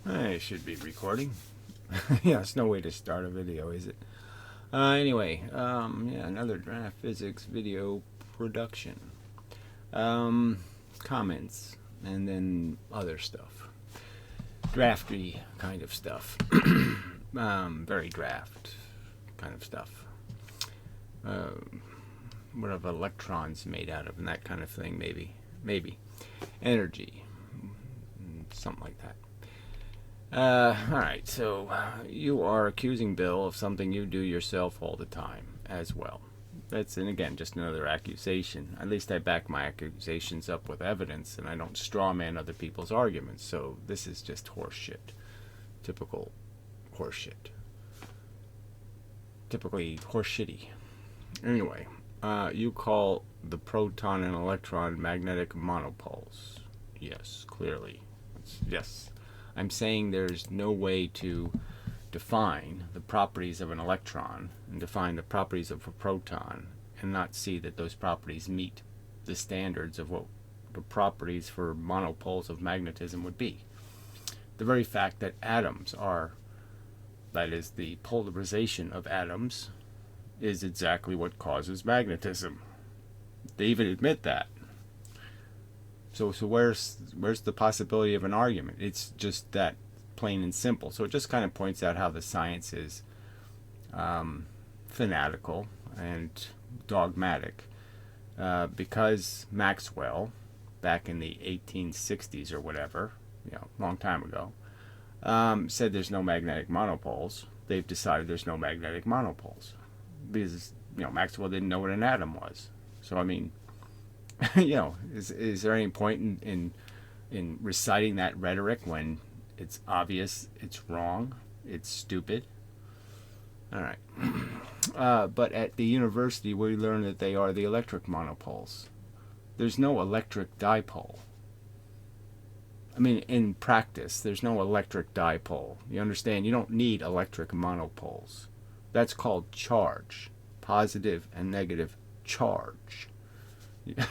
It should be recording. Yeah, it's no way to start a video, is it? Anyway, yeah, another draft physics video production. Comments, and then other stuff. Drafty kind of stuff. Very draft kind of stuff. What are electrons made out of, and that kind of thing, maybe. Energy, something like that. Alright, so you are accusing Bill of something you do yourself all the time as well. That's, and again, just another accusation. At least I back my accusations up with evidence, and I don't strawman other people's arguments, so this is just horseshit. Typical horseshit. Typically horseshitty. Anyway, you call the proton and electron magnetic monopoles. Yes, clearly. Yes. I'm saying there's no way to define the properties of an electron and define the properties of a proton and not see that those properties meet the standards of what the properties for monopoles of magnetism would be. The very fact that atoms are, that is, the polarization of atoms, is exactly what causes magnetism. They even admit that. So where's the possibility of an argument? It's just that plain and simple. So it just kind of points out how the science is fanatical and dogmatic. Because Maxwell, back in the 1860s or whatever, long time ago, said there's no magnetic monopoles, they've decided there's no magnetic monopoles. Because, Maxwell didn't know what an atom was. So, I mean, is there any point in reciting that rhetoric when it's obvious it's wrong, it's stupid? All right. But at the university, we learn that they are the electric monopoles. There's no electric dipole. I mean, in practice, there's no electric dipole. You understand? You don't need electric monopoles. That's called charge. Positive and negative charge.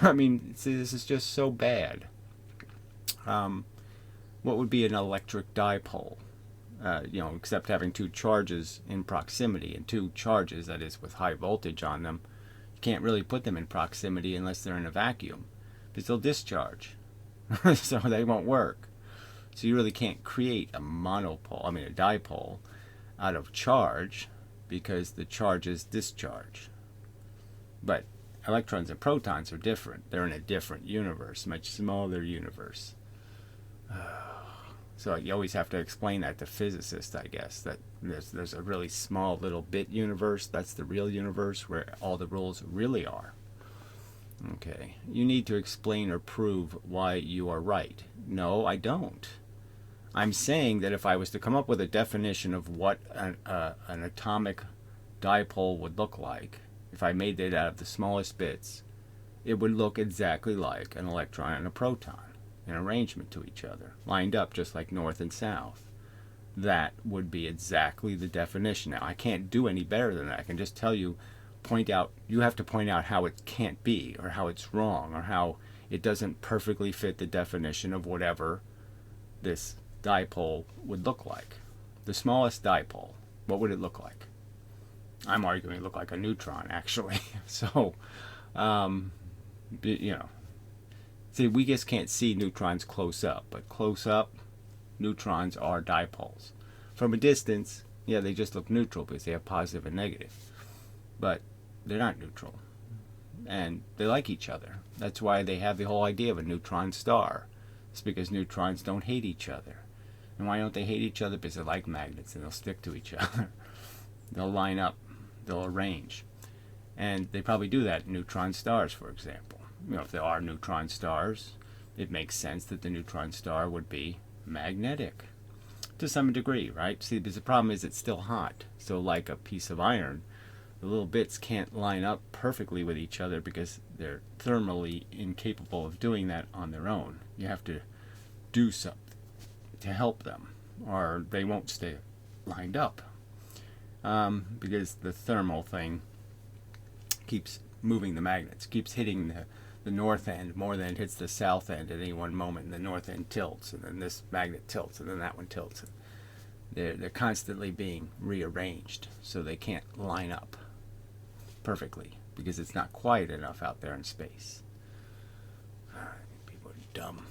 I mean, see, this is just so bad. What would be an electric dipole? Except having two charges in proximity, and two charges, that is, with high voltage on them. You can't really put them in proximity unless they're in a vacuum, because they'll discharge. So they won't work. So you really can't create a dipole out of charge, because the charges discharge. But electrons and protons are different. They're in a different universe, much smaller universe. So you always have to explain that to physicists, I guess, that there's a really small little bit universe. That's the real universe where all the rules really are. Okay. You need to explain or prove why you are right. No, I don't. I'm saying that if I was to come up with a definition of what an atomic dipole would look like, if I made it out of the smallest bits, it would look exactly like an electron and a proton, in arrangement to each other, lined up just like north and south. That would be exactly the definition. Now, I can't do any better than that. I can just tell you, you have to point out how it can't be, or how it's wrong, or how it doesn't perfectly fit the definition of whatever this dipole would look like. The smallest dipole, what would it look like? I'm arguing it look like a neutron, actually. So, see, we just can't see neutrons close up, but close up, neutrons are dipoles. From a distance, yeah, they just look neutral because they have positive and negative, but they're not neutral, and they like each other. That's why they have the whole idea of a neutron star. It's because neutrons don't hate each other. And why don't they hate each other? Because they're like magnets, and they'll stick to each other. They'll line up. They'll arrange. And they probably do that in neutron stars, for example. If there are neutron stars, it makes sense that the neutron star would be magnetic to some degree, right? See, because the problem is it's still hot. So like a piece of iron, the little bits can't line up perfectly with each other because they're thermally incapable of doing that on their own. You have to do something to help them, or they won't stay lined up. Because the thermal thing keeps moving the magnets, keeps hitting the north end more than it hits the south end at any one moment, and the north end tilts, and then this magnet tilts, and then that one tilts. They're constantly being rearranged, so they can't line up perfectly because it's not quiet enough out there in space. People are dumb.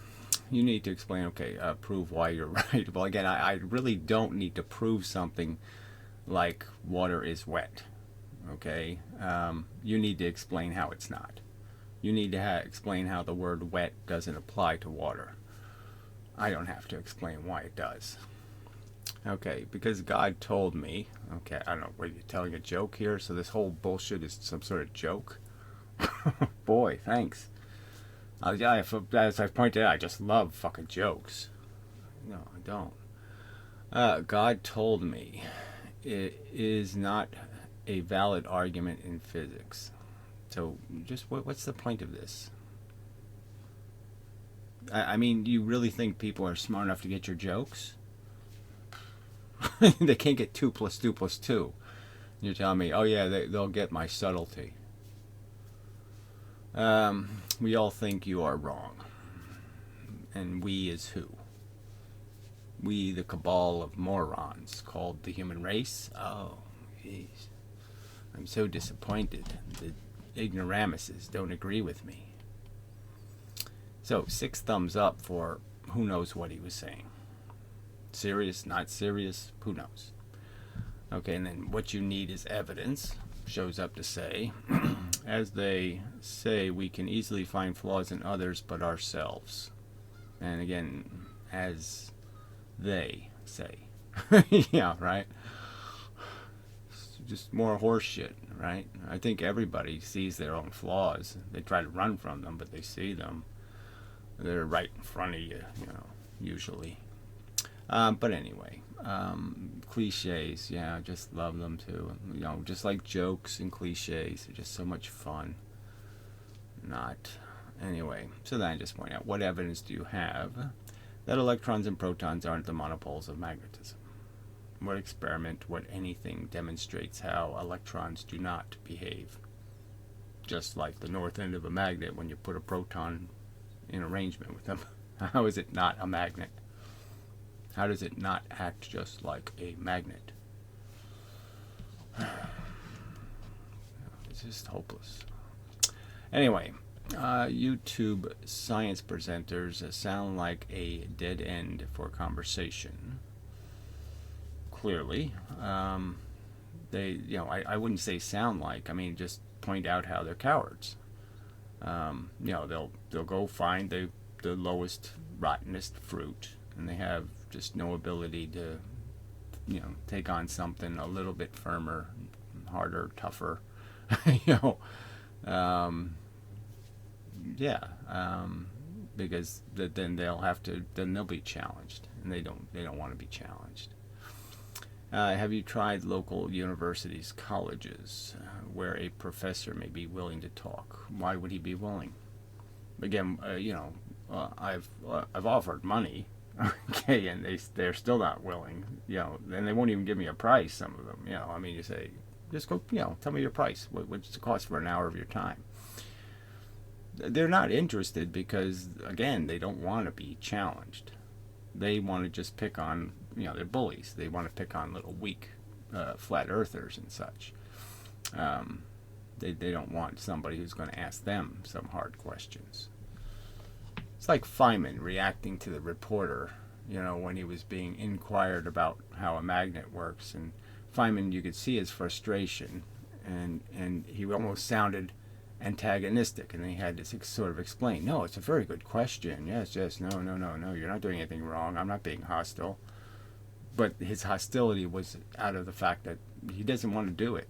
You need to explain, okay, prove why you're right. Well, again, I really don't need to prove something like water is wet, okay? You need to explain how it's not. You need to explain how the word wet doesn't apply to water. I don't have to explain why it does. Okay, because God told me, okay, I don't know, were you telling a joke here? So this whole bullshit is some sort of joke? Boy, thanks. As I pointed out, I just love fucking jokes. No, I don't. God told me it is not a valid argument in physics. So just what's the point of this? I mean, do you really think people are smart enough to get your jokes? They can't get 2 + 2 + 2. You're telling me, oh yeah, they'll get my subtlety. We all think you are wrong. And we is who? We, the cabal of morons called the human race? Oh, jeez. I'm so disappointed. The ignoramuses don't agree with me. So, 6 thumbs up for who knows what he was saying. Serious, not serious, who knows? Okay, and then what you need is evidence. Shows up to say, as they say, we can easily find flaws in others but ourselves. And again, as they say. Yeah, right? It's just more horse shit, right? I think everybody sees their own flaws. They try to run from them, but they see them. They're right in front of you, usually. But anyway, cliches, yeah, I just love them too. Just like jokes and cliches, they're just so much fun. Anyway, so then I just point out, what evidence do you have that electrons and protons aren't the monopoles of magnetism? What experiment, what anything demonstrates how electrons do not behave? Just like the north end of a magnet when you put a proton in arrangement with them. How is it not a magnet? How does it not act just like a magnet? It's just hopeless. Anyway, YouTube science presenters sound like a dead end for conversation. Clearly, they, I wouldn't say sound like. I mean, just point out how they're cowards. They'll go find the lowest, rottenest fruit, and they have just no ability to, take on something a little bit firmer, harder, tougher. Because then they'll be challenged, and they don't want to be challenged. Have you tried local universities, colleges, where a professor may be willing to talk? Why would he be willing? Again, I've offered money, okay, and they're still not willing. And they won't even give me a price. Some of them, I mean, you say, just go, tell me your price. What's the cost for an hour of your time? They're not interested because, again, they don't want to be challenged. They want to just pick on, they're bullies. They want to pick on little weak flat earthers and such. They don't want somebody who's going to ask them some hard questions. It's like Feynman reacting to the reporter, when he was being inquired about how a magnet works. And Feynman, you could see his frustration, and he almost sounded antagonistic, and then he had to sort of explain, no, it's a very good question, yes, no, you're not doing anything wrong, I'm not being hostile. But his hostility was out of the fact that he doesn't want to do it.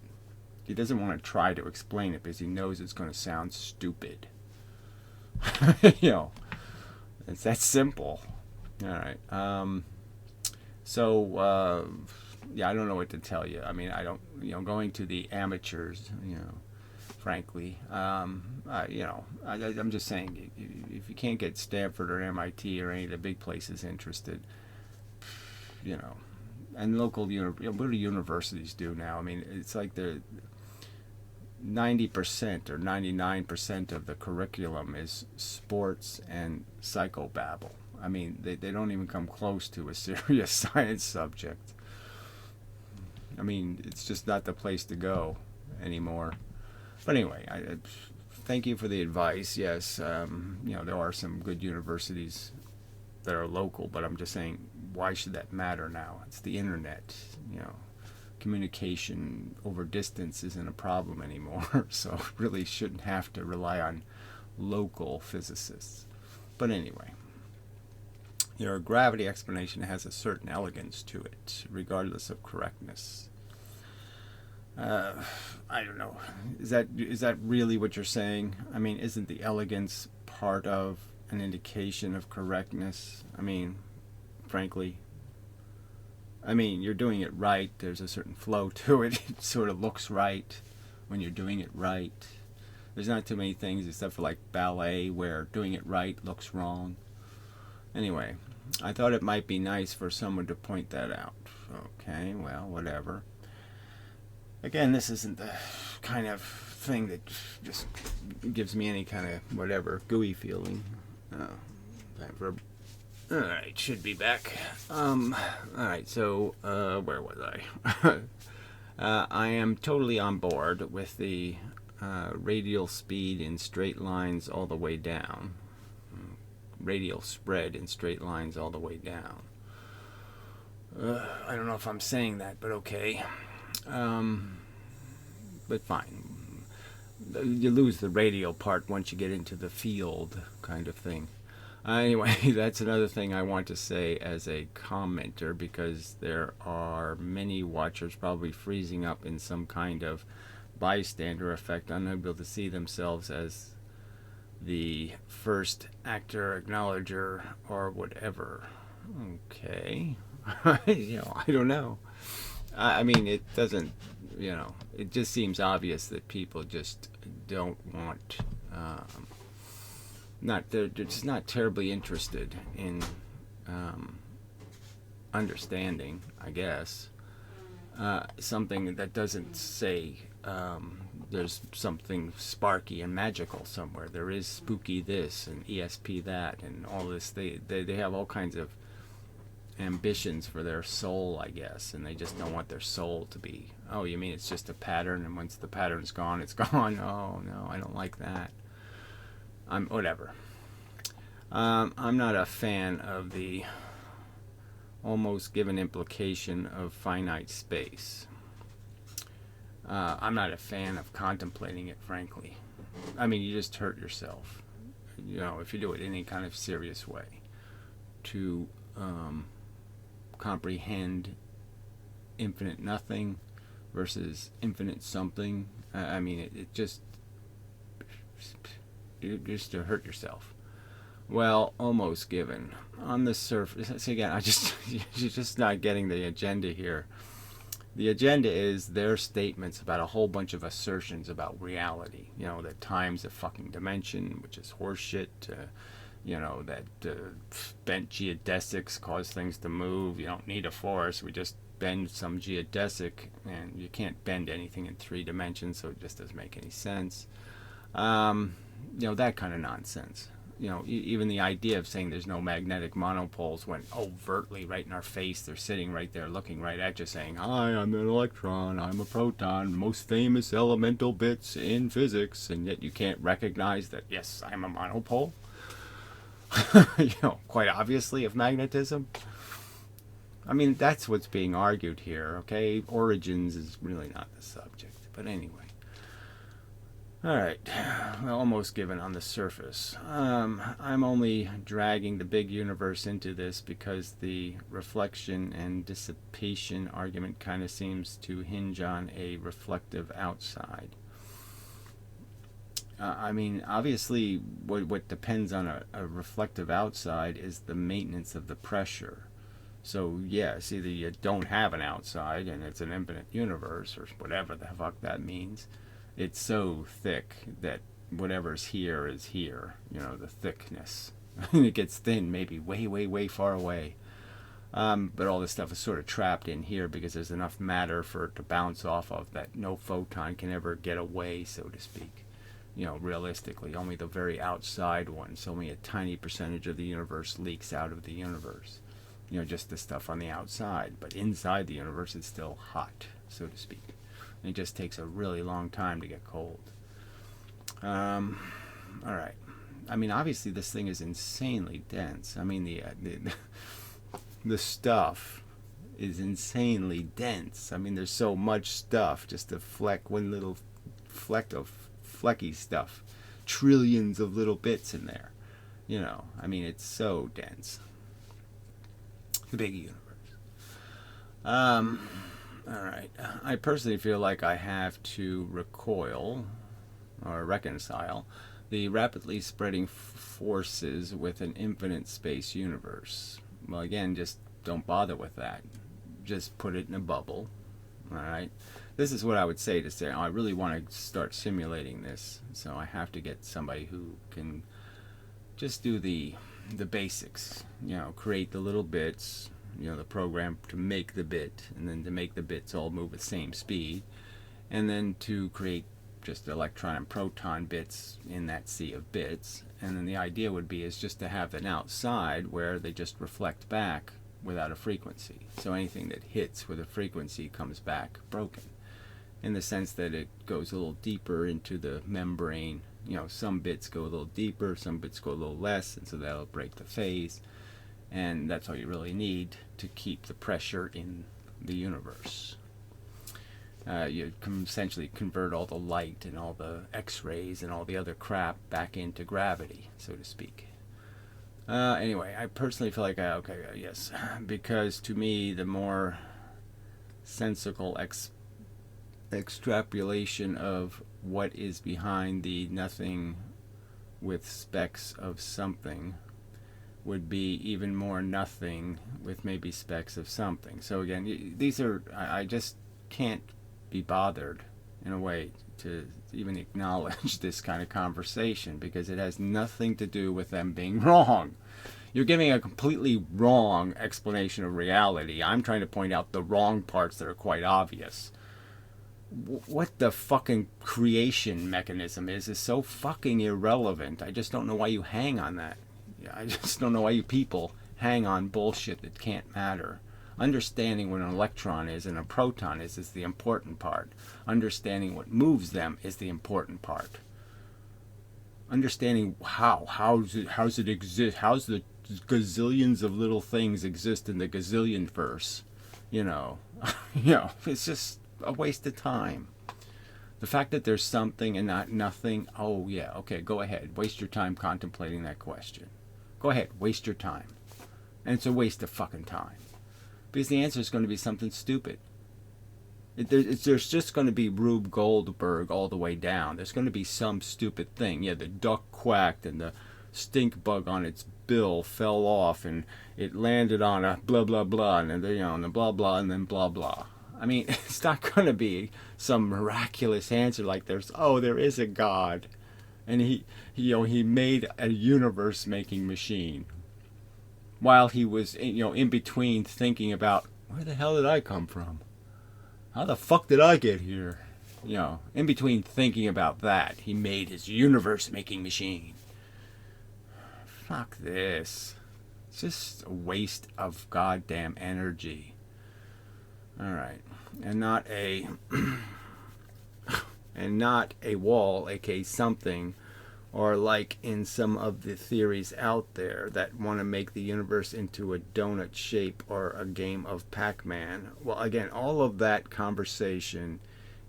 He doesn't want to try to explain it because he knows it's going to sound stupid. It's that simple. All right. I don't know what to tell you. I mean, I don't, going to the amateurs, frankly, I'm just saying, if you can't get Stanford or MIT or any of the big places interested, and local, what do universities do now? I mean, it's like 90% or 99% of the curriculum is sports and psychobabble. I mean, they don't even come close to a serious science subject. I mean, it's just not the place to go anymore. But anyway, I thank you for the advice. Yes, there are some good universities that are local, but I'm just saying, why should that matter now? It's the internet. Communication over distance isn't a problem anymore, so really shouldn't have to rely on local physicists. But anyway, your gravity explanation has a certain elegance to it, regardless of correctness. I don't know. Is that really what you're saying? I mean, isn't the elegance part of an indication of correctness? I mean, frankly, you're doing it right. There's a certain flow to it. It sort of looks right when you're doing it right. There's not too many things except for like ballet where doing it right looks wrong. Anyway, I thought it might be nice for someone to point that out. Okay, well, whatever. Again, this isn't the kind of thing that just gives me any kind of whatever gooey feeling. Alright, should be back. Alright, so, where was I? I am totally on board with the radial speed in straight lines all the way down. Radial spread in straight lines all the way down. I don't know if I'm saying that, but okay. But fine. You lose the radial part once you get into the field kind of thing. Anyway, that's another thing I want to say as a commenter, because there are many watchers probably freezing up in some kind of bystander effect, unable to see themselves as the first actor, acknowledger, or whatever. Okay. I don't know. I mean, it doesn't, it just seems obvious that people just don't want, they're just not terribly interested in understanding, I guess, something that doesn't say there's something sparky and magical somewhere. There is spooky this and ESP that and all this. They have all kinds of ambitions for their soul, I guess, and they just don't want their soul to be, oh, you mean it's just a pattern, and once the pattern's gone, it's gone. Oh, no, I don't like that. Whatever. I'm not a fan of the almost given implication of finite space. I'm not a fan of contemplating it, frankly. I mean, you just hurt yourself, if you do it in any kind of serious way. To comprehend infinite nothing versus infinite something. It just to hurt yourself. Well, almost given. On the surface, again, you're just not getting the agenda here. The agenda is their statements about a whole bunch of assertions about reality. That time's a fucking dimension, which is horseshit. That bent geodesics cause things to move. You don't need a force. We just bend some geodesic, and you can't bend anything in 3 dimensions, so it just doesn't make any sense. That kind of nonsense. Even the idea of saying there's no magnetic monopoles went overtly right in our face. They're sitting right there looking right at you saying, hi, I'm an electron, I'm a proton, most famous elemental bits in physics, and yet you can't recognize that, yes, I'm a monopole. Quite obviously of magnetism. That's what's being argued here, okay? Origins is really not the subject. But anyway. Alright. Well, almost given on the surface. I'm only dragging the big universe into this because the reflection and dissipation argument kind of seems to hinge on a reflective outside. Obviously, what depends on a reflective outside is the maintenance of the pressure. So, yes, either you don't have an outside and it's an infinite universe, or whatever the fuck that means. It's so thick that whatever's here is here. The thickness. It gets thin, maybe way, way, way far away. But all this stuff is sort of trapped in here because there's enough matter for it to bounce off of that no photon can ever get away, so to speak. Realistically, only the very outside ones, only a tiny percentage of the universe leaks out of the universe. Just the stuff on the outside. But inside the universe, it's still hot, so to speak. And it just takes a really long time to get cold. All right. I mean, obviously, this thing is insanely dense. I mean, the stuff is insanely dense. I mean, there's so much stuff, just a one little fleck of flecky stuff. Trillions of little bits in there. I mean, it's so dense. The big universe. All right. I personally feel like I have to recoil or reconcile the rapidly spreading forces with an infinite space universe. Well, again, just don't bother with that. Just put it in a bubble. All right. This is what I would say to say, I really want to start simulating this, so I have to get somebody who can just do the basics, create the little bits, the program to make the bit, and then to make the bits all move at the same speed, and then to create just electron and proton bits in that sea of bits. And then the idea would be is just to have an outside where they just reflect back without a frequency. So anything that hits with a frequency comes back broken, in the sense that it goes a little deeper into the membrane. Some bits go a little deeper, some bits go a little less, and so that'll break the phase. And that's all you really need to keep the pressure in the universe. You can essentially convert all the light and all the X-rays and all the other crap back into gravity, so to speak. Anyway, I personally feel like, yes, because to me, the more sensical extrapolation of what is behind the nothing with specks of something would be even more nothing with maybe specks of something. So again, these are, I just can't be bothered in a way to even acknowledge this kind of conversation, because it has nothing to do with them being wrong. You're giving a completely wrong explanation of reality. I'm trying to point out the wrong parts that are quite obvious. What the fucking creation mechanism is so fucking irrelevant. I just don't know why you hang on that. I just don't know why you people hang on bullshit that can't matter. Understanding what an electron is and a proton is the important part. Understanding what moves them is the important part. Understanding how's it exist, how's the gazillions of little things exist in the gazillion verse. It's just a waste of time. The fact that there's something and not nothing, oh yeah, okay, go ahead. Waste your time contemplating that question. Go ahead, waste your time. And it's a waste of fucking time. Because the answer is going to be something stupid. There's just going to be Rube Goldberg all the way down. There's going to be some stupid thing. Yeah, the duck quacked and the stink bug on its bill fell off and it landed on a blah blah blah and then and the blah blah and then blah blah. I mean, it's not going to be some miraculous answer like there is a God, and he made a universe-making machine, while he was in between thinking about where the hell did I come from, how the fuck did I get here, in between thinking about that, he made his universe-making machine. Fuck this. It's just a waste of goddamn energy. Alright. And not a wall, aka something, or like in some of the theories out there that want to make the universe into a donut shape or a game of Pac-Man. Well, again, all of that conversation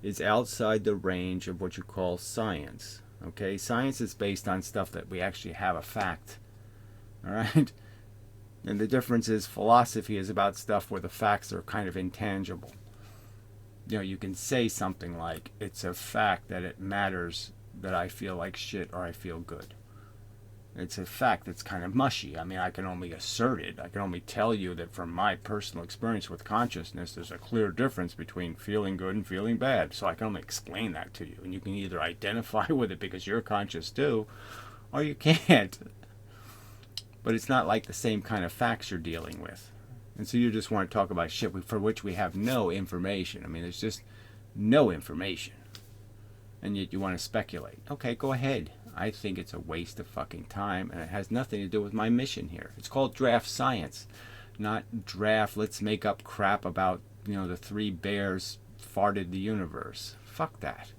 is outside the range of what you call science. Okay? Science is based on stuff that we actually have a fact. Alright? And the difference is philosophy is about stuff where the facts are kind of intangible. You can say something like, it's a fact that it matters that I feel like shit or I feel good. It's a fact that's kind of mushy. I mean, I can only assert it. I can only tell you that from my personal experience with consciousness, there's a clear difference between feeling good and feeling bad. So I can only explain that to you. And you can either identify with it because you're conscious too, or you can't. But it's not like the same kind of facts you're dealing with. And so you just want to talk about shit for which we have no information. I mean, there's just no information. And yet you want to speculate. Okay, go ahead. I think it's a waste of fucking time, and it has nothing to do with my mission here. It's called draft science, not draft, let's make up crap about, the 3 bears farted the universe. Fuck that.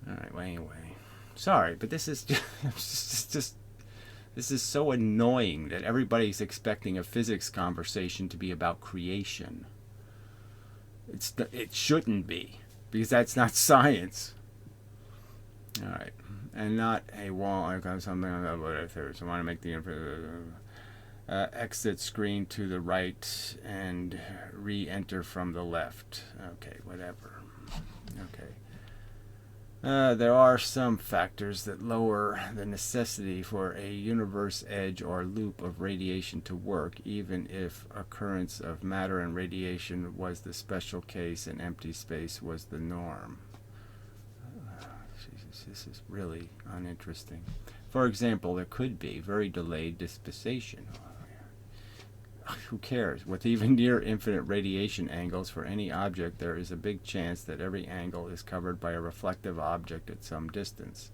Alright, well, anyway. Sorry, but this is just this is so annoying that everybody's expecting a physics conversation to be about creation. It shouldn't be, because that's not science. All right, and not a wall icon, something on that. Whatever. So I want to make the exit screen to the right and re-enter from the left. Okay, whatever. Okay. There are some factors that lower the necessity for a universe edge or loop of radiation to work, even if occurrence of matter and radiation was the special case and empty space was the norm. Jesus, this is really uninteresting. For example, there could be very delayed dispensation. Who cares? With even near infinite radiation angles for any object, there is a big chance that every angle is covered by a reflective object at some distance.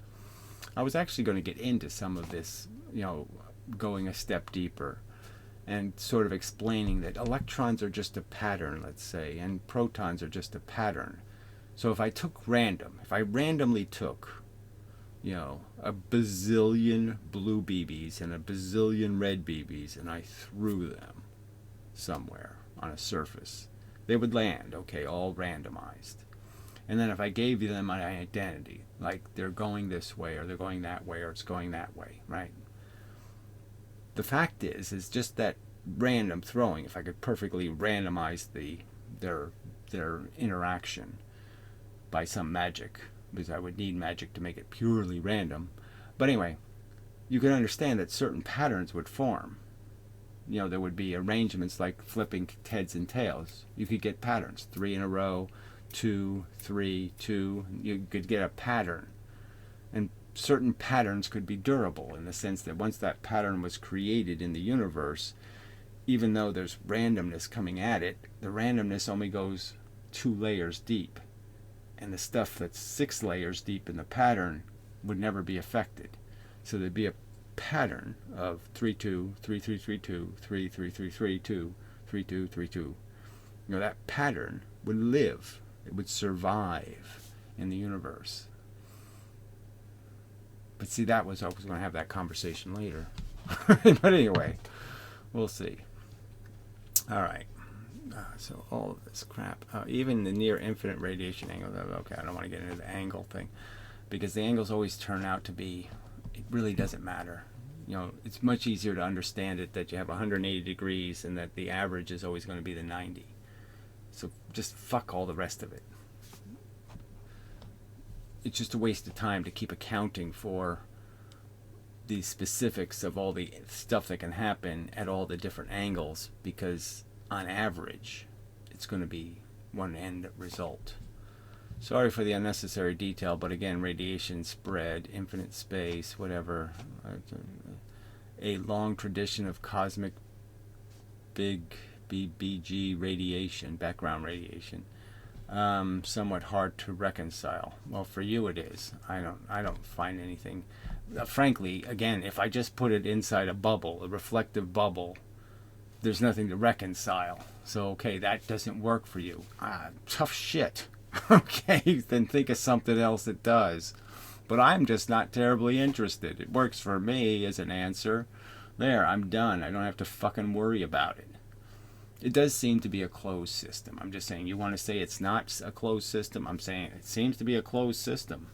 I was actually going to get into some of this, going a step deeper and sort of explaining that electrons are just a pattern, let's say, and protons are just a pattern. So if I randomly took, a bazillion blue BBs and a bazillion red BBs, and I threw them somewhere on a surface, they would land, okay, all randomized. And then if I gave them an identity, like they're going this way, or they're going that way, or it's going that way, right? The fact is just that random throwing, if I could perfectly randomize their interaction by some magic, because I would need magic to make it purely random. But anyway, you can understand that certain patterns would form. There would be arrangements like flipping heads and tails. You could get patterns, 3 in a row, 2, 3, 2. You could get a pattern. And certain patterns could be durable in the sense that once that pattern was created in the universe, even though there's randomness coming at it, the randomness only goes 2 layers deep. And the stuff that's 6 layers deep in the pattern would never be affected. So there'd be a pattern of 3 2 3 3 3 2 3 3 3 3 2 3 2 3 2. That pattern would live. It would survive in the universe. But see, I was going to have that conversation later. But anyway, we'll see. All right. So all of this crap, even the near infinite radiation angle. Okay, I don't want to get into the angle thing, because the angles always turn out to be, it really doesn't matter. It's much easier to understand it that you have 180 degrees and that the average is always going to be the 90. So just fuck all the rest of it. It's just a waste of time to keep accounting for the specifics of all the stuff that can happen at all the different angles, because on average it's going to be one end result. Sorry for the unnecessary detail, but again, radiation spread, infinite space, whatever, a long tradition of cosmic big BBG radiation, background radiation, somewhat hard to reconcile. Well, for you it is. I don't find anything. Frankly, again, if I just put it inside a bubble, a reflective bubble, there's nothing to reconcile. So, okay, that doesn't work for you. Tough shit. Okay, then think of something else that does. But I'm just not terribly interested. It works for me as an answer. There, I'm done. I don't have to fucking worry about it. It does seem to be a closed system. I'm just saying, you want to say it's not a closed system? I'm saying it seems to be a closed system.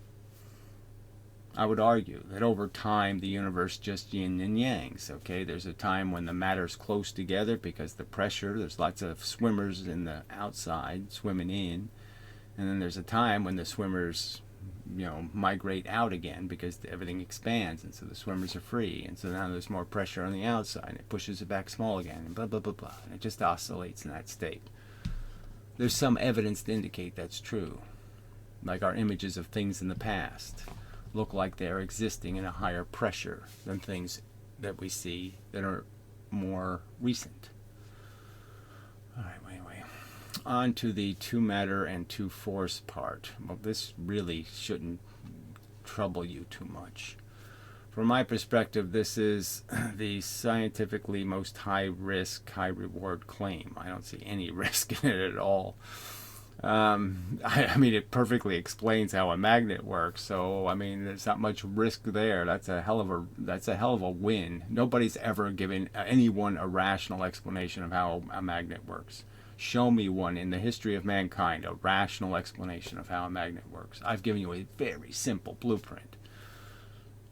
I would argue that over time the universe just yin and yangs. Okay, there's a time when the matter's close together because the pressure, there's lots of swimmers in the outside swimming in. And then there's a time when the swimmers, migrate out again because everything expands, and so the swimmers are free, and so now there's more pressure on the outside, and it pushes it back small again, and blah, blah, blah, blah, and it just oscillates in that state. There's some evidence to indicate that's true. Like our images of things in the past look like they're existing in a higher pressure than things that we see that are more recent. on to the two matter and two force part. Well, this really shouldn't trouble you too much. From my perspective, this is the scientifically most high risk, high reward claim. I don't see any risk in it at all. I mean, it perfectly explains how a magnet works. So, I mean, there's not much risk there. That's a hell of a win. Nobody's ever given anyone a rational explanation of how a magnet works. Show me one in the history of mankind, a rational explanation of how a magnet works. I've given you a very simple blueprint.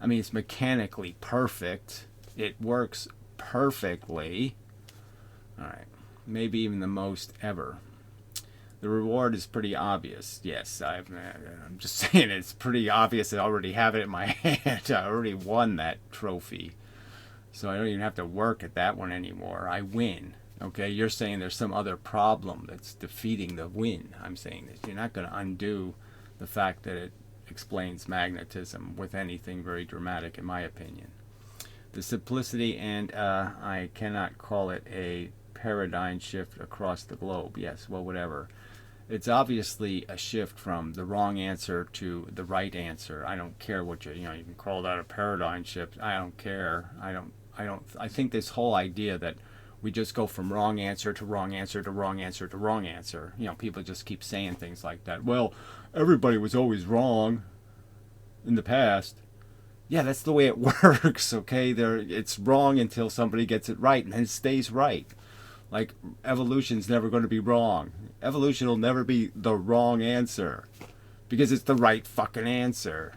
I mean, it's mechanically perfect. It works perfectly. All right, maybe even the most ever. The reward is pretty obvious. Yes, I'm just saying it's pretty obvious. I already have it in my hand. I already won that trophy. So I don't even have to work at that one anymore. I win. Okay, you're saying there's some other problem that's defeating the win. I'm saying that you're not going to undo the fact that it explains magnetism with anything very dramatic, in my opinion. The simplicity, and I cannot call it a paradigm shift across the globe. Yes, well, whatever. It's obviously a shift from the wrong answer to the right answer. I don't care what you can call that a paradigm shift. I don't care. I think this whole idea that we just go from wrong answer to wrong answer to wrong answer to wrong answer. People just keep saying things like that. Well, everybody was always wrong in the past. Yeah, that's the way it works, okay? It's wrong until somebody gets it right, and then it stays right. Like, evolution's never going to be wrong. Evolution will never be the wrong answer, because it's the right fucking answer.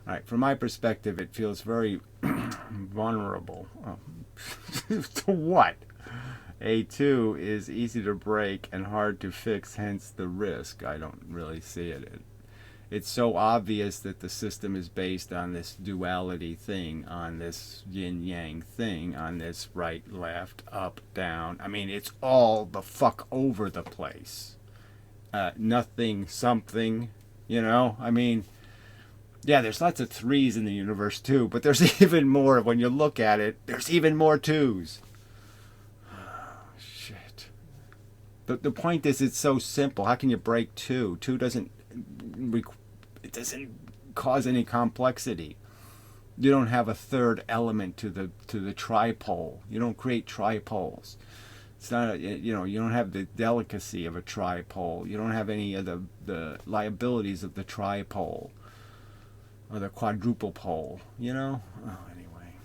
Alright, from my perspective, it feels very vulnerable. To what? A2 is easy to break and hard to fix, hence the risk. I don't really see it. It's so obvious that the system is based on this duality thing, on this yin-yang thing, on this right, left, up, down. I mean, it's all the fuck over the place. Nothing, something, I mean, yeah, there's lots of threes in the universe too, but there's even more. When you look at it, there's even more twos. Shit. The point is, it's so simple. How can you break two? Two doesn't cause any complexity. You don't have a third element to the tripole. You don't create tripoles. It's not you don't have the delicacy of a tripole. You don't have any of the liabilities of the tripole or the quadruple pole. Oh, anyway.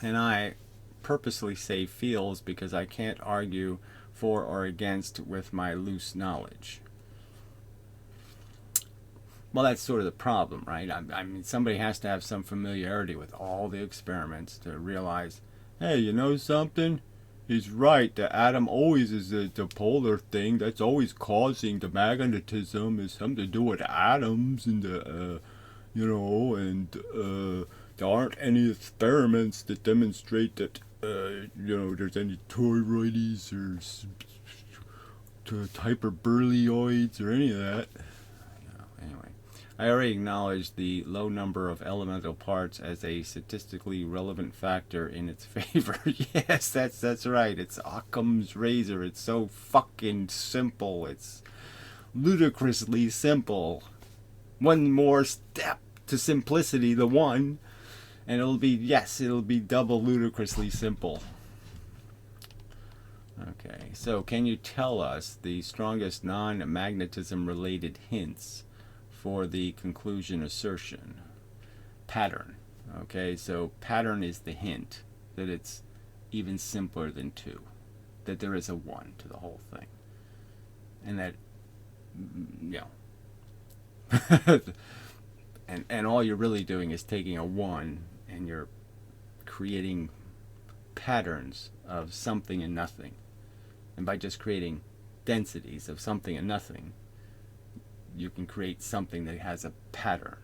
And I purposely say feels because I can't argue for or against with my loose knowledge. Well, that's sort of the problem, right? I mean, somebody has to have some familiarity with all the experiments to realize, hey, you know something? He's right. The atom always is the polar thing. That's always causing the magnetism. Is something to do with atoms and there aren't any experiments that demonstrate that, there's any toroides or hyperberylioids or any of that. Anyway, I already acknowledged the low number of elemental parts as a statistically relevant factor in its favor. Yes, that's right. It's Occam's razor. It's so fucking simple. It's ludicrously simple. One more step to simplicity, the one, and it'll be double ludicrously simple. Okay, so can you tell us the strongest non-magnetism related hints for the conclusion assertion? Pattern. Okay, so pattern is the hint that it's even simpler than 2, that there is a 1 to the whole thing, and that and all you're really doing is taking a 1 and you're creating patterns of something and nothing. And by just creating densities of something and nothing, you can create something that has a pattern.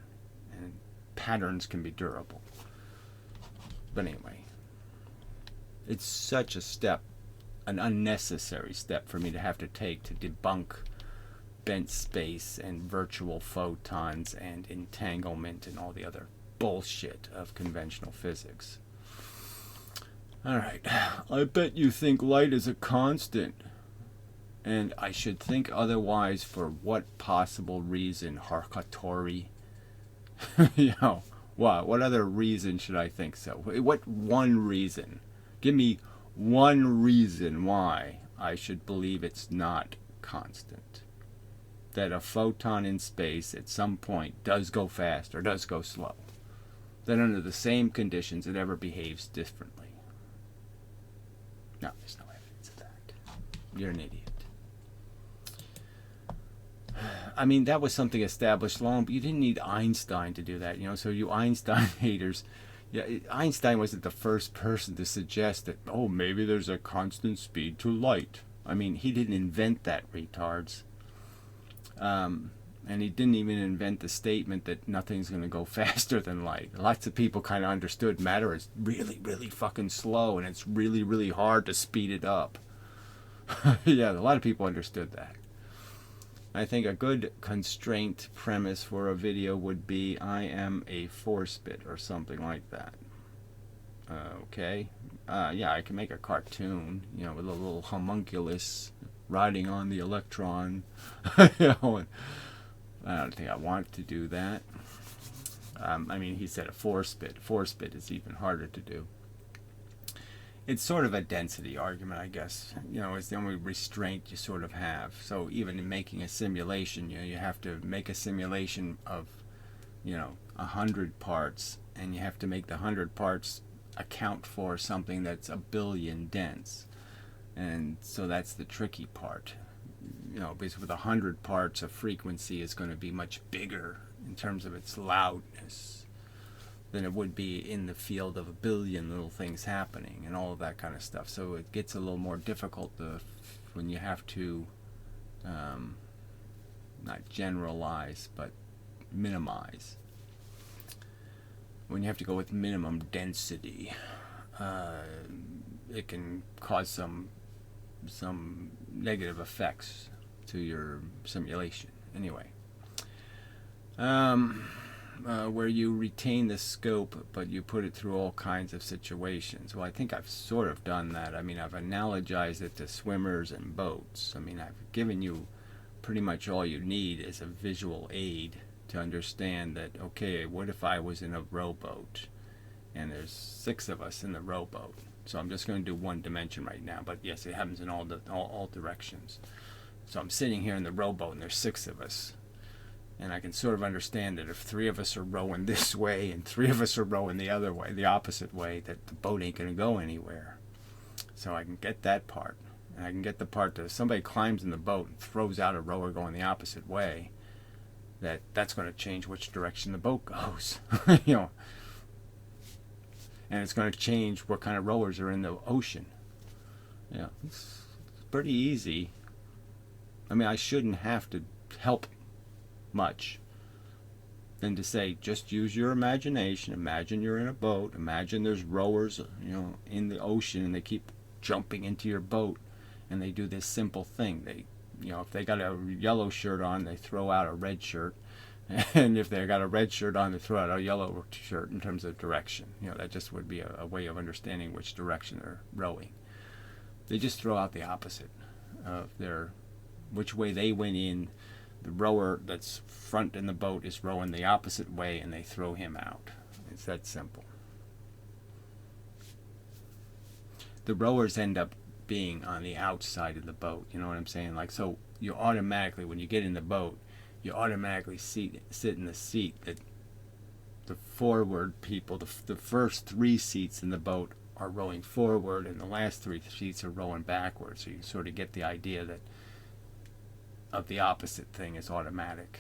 And patterns can be durable. But anyway, it's such a step, an unnecessary step for me to have to take to debunk bent space and virtual photons and entanglement and all the other bullshit of conventional physics. All right. I bet you think light is a constant. And I should think otherwise for what possible reason, Harkatori? You know, what other reason should I think so? What one reason? Give me one reason why I should believe it's not constant. That a photon in space at some point does go fast or does go slow. That under the same conditions it ever behaves differently. No, there's no evidence of that. You're an idiot. I mean, that was something established long, but you didn't need Einstein to do that, you know. So you Einstein haters, yeah, Einstein wasn't the first person to suggest that, oh, maybe there's a constant speed to light. I mean, he didn't invent that, retards. And he didn't even invent the statement that nothing's going to go faster than light. Lots of people kind of understood matter is really, really fucking slow, and it's really, really hard to speed it up. Yeah, a lot of people understood that. I think a good constraint premise for a video would be I am a force bit or something like that. Okay. Yeah, I can make a cartoon, you know, with a little homunculus riding on the electron. You know, and I don't think I want to do that. I mean, he said a force bit. Force bit is even harder to do. It's sort of a density argument, I guess. You know, it's the only restraint you sort of have. So even in making a simulation, you know, you have to make a simulation of, you know, 100 parts, and you have to make the 100 parts account for something that's a billion dense. And so that's the tricky part. You know, because with 100 parts, a frequency is going to be much bigger in terms of its loudness than it would be in the field of a billion little things happening and all of that kind of stuff. So it gets a little more difficult when you have to not generalize, but minimize. When you have to go with minimum density, it can cause some negative effects to your simulation. Anyway. Where you retain the scope, but you put it through all kinds of situations. Well, I think I've sort of done that. I mean, I've analogized it to swimmers and boats. I mean, I've given you pretty much all you need as a visual aid to understand that, okay, what if I was in a rowboat and there's 6 of us in the rowboat? So I'm just going to do one dimension right now, but yes, it happens in all directions. So I'm sitting here in the rowboat and there's 6 of us. And I can sort of understand that if 3 of us are rowing this way and 3 of us are rowing the other way, the opposite way, that the boat ain't going to go anywhere. So I can get that part. And I can get the part that if somebody climbs in the boat and throws out a rower going the opposite way, that's going to change which direction the boat goes. You know. And it's going to change what kind of rowers are in the ocean. Yeah, it's pretty easy. I mean, I shouldn't have to help much than to say just use your imagination. Imagine you're in a boat. Imagine there's rowers, you know, in the ocean, and they keep jumping into your boat, and they do this simple thing. They, you know, if they got a yellow shirt on, they throw out a red shirt, and if they got a red shirt on, they throw out a yellow shirt in terms of direction. You know, that just would be a way of understanding which direction they're rowing. They just throw out the opposite of which way they went in. The rower that's front in the boat is rowing the opposite way, and they throw him out. It's that simple. The rowers end up being on the outside of the boat. You know what I'm saying? Like, so you automatically, when you get in the boat, you automatically sit in the seat that the forward people, the first 3 seats in the boat are rowing forward, and the last 3 seats are rowing backwards. So you sort of get the idea that of the opposite thing is automatic.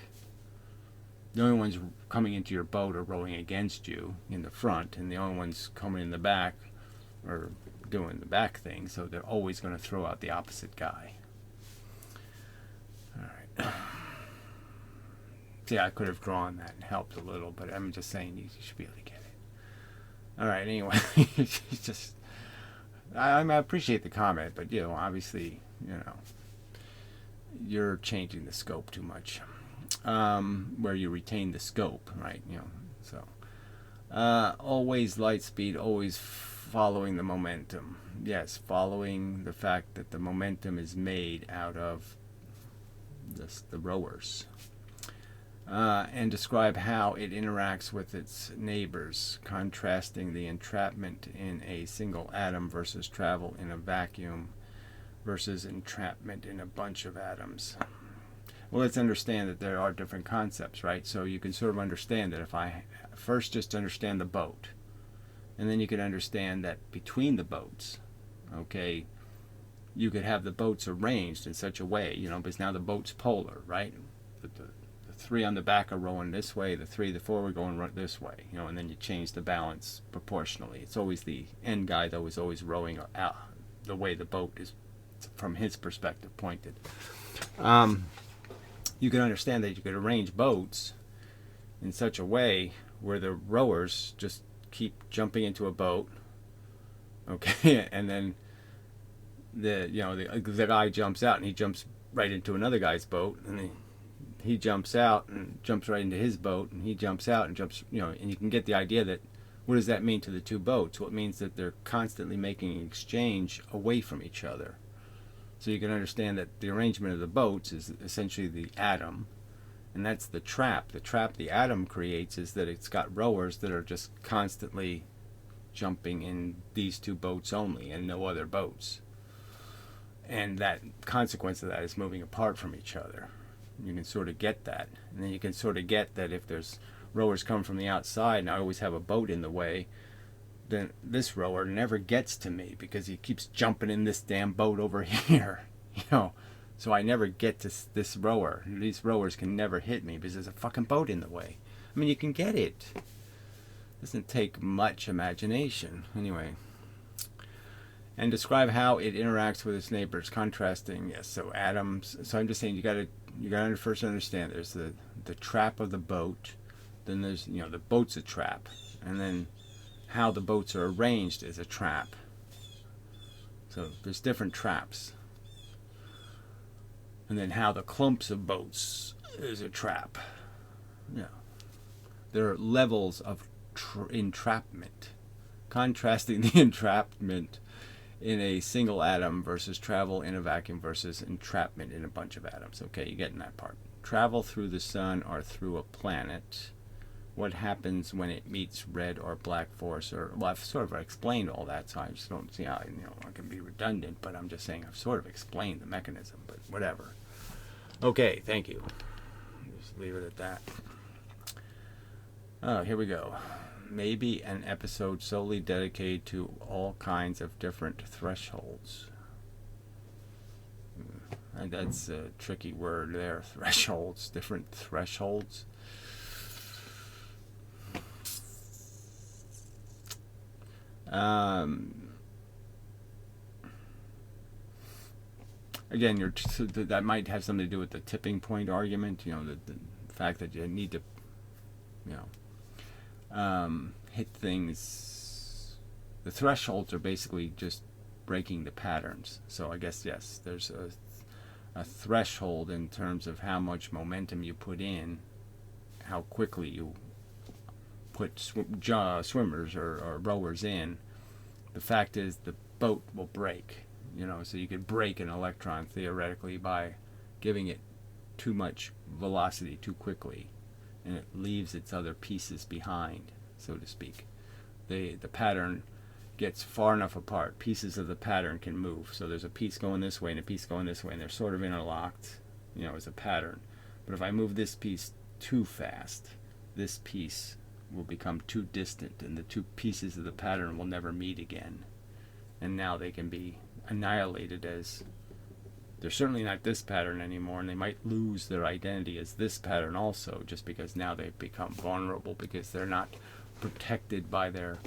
The only ones coming into your boat are rowing against you in the front, and the only ones coming in the back are doing the back thing, so they're always going to throw out the opposite guy. Alright. See, I could have drawn that and helped a little, but I'm just saying you should be able to get it. Alright, anyway. It's just, I appreciate the comment, but, you know, obviously, you know, you're changing the scope too much. Where you retain the scope, right? You know, so always light speed, always following the momentum. Yes, following the fact that the momentum is made out of the rowers. And describe how it interacts with its neighbors, contrasting the entrapment in a single atom versus travel in a vacuum versus entrapment in a bunch of atoms. Well, let's understand that there are different concepts, right? So you can sort of understand that if I first just understand the boat, and then you can understand that between the boats, okay, you could have the boats arranged in such a way, because now the boat's polar, right? The three on the back are rowing this way, the four are going this way, and then you change the balance proportionally. It's always the end guy, though, is always rowing out the way the boat is, from his perspective, pointed. You can understand that you could arrange boats in such a way where the rowers just keep jumping into a boat, okay, and then the guy jumps out and he jumps right into another guy's boat, and he jumps out and jumps right into his boat, and he jumps out and jumps, and you can get the idea that what does that mean to the two boats? Well, it means that they're constantly making an exchange away from each other. So you can understand that the arrangement of the boats is essentially the atom, and that's the trap. The trap the atom creates is that it's got rowers that are just constantly jumping in these two boats only and no other boats. And that consequence of that is moving apart from each other. You can sort of get that. And then you can sort of get that if there's rowers come from the outside and I always have a boat in the way, then this rower never gets to me because he keeps jumping in this damn boat over here. So I never get to this rower. These rowers can never hit me because there's a fucking boat in the way. I mean, you can get it. It doesn't take much imagination. Anyway. And describe how it interacts with its neighbors, contrasting. Yes, so atoms. So I'm just saying you gotta first understand there's the trap of the boat, then there's the boat's a trap, and then how the boats are arranged is a trap. So there's different traps, and then how the clumps of boats is a trap. There are levels of entrapment, contrasting the entrapment in a single atom versus travel in a vacuum versus entrapment in a bunch of atoms. Okay, you getting that part. Travel through the sun or through a planet. What happens when it meets red or black force? I've sort of explained all that, so I just don't see how I can be redundant, but I'm just saying I've sort of explained the mechanism, but whatever. Okay, thank you. Just leave it at that. Oh, here we go. Maybe an episode solely dedicated to all kinds of different thresholds. And that's a tricky word there. Thresholds, different thresholds. Again, that might have something to do with the tipping point argument. The fact that you need to, hit things. The thresholds are basically just breaking the patterns. So I guess yes, there's a threshold in terms of how much momentum you put in, how quickly you put swimmers or rowers in. The fact is the boat will break. So you could break an electron theoretically by giving it too much velocity too quickly, and it leaves its other pieces behind, so to speak. The pattern gets far enough apart, pieces of the pattern can move. So there's a piece going this way and a piece going this way, and they're sort of interlocked, as a pattern. But if I move this piece too fast, this piece will become too distant, and the two pieces of the pattern will never meet again. And now they can be annihilated as they're certainly not this pattern anymore, and they might lose their identity as this pattern also, just because now they've become vulnerable because they're not protected by the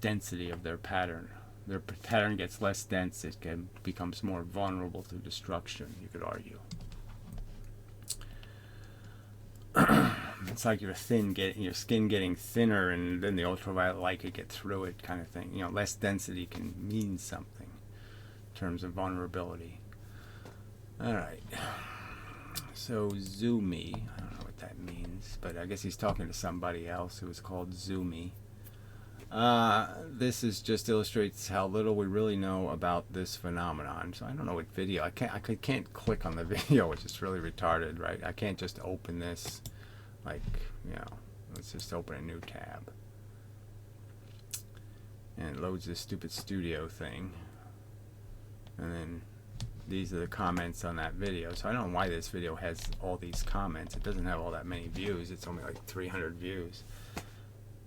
density of their pattern. Their pattern gets less dense, it becomes more vulnerable to destruction, you could argue. It's like your skin getting thinner, and then the ultraviolet light could get through it, kind of thing. Less density can mean something in terms of vulnerability. All right. So Zoomy, I don't know what that means, but I guess he's talking to somebody else who was called Zoomy. This is just illustrates how little we really know about this phenomenon. So I don't know what video. I can't click on the video, which is really retarded, right? I can't just open this, like, you know, let's just open a new tab. And it loads this stupid studio thing. And then these are the comments on that video. So I don't know why this video has all these comments. It doesn't have all that many views. It's only like 300 views.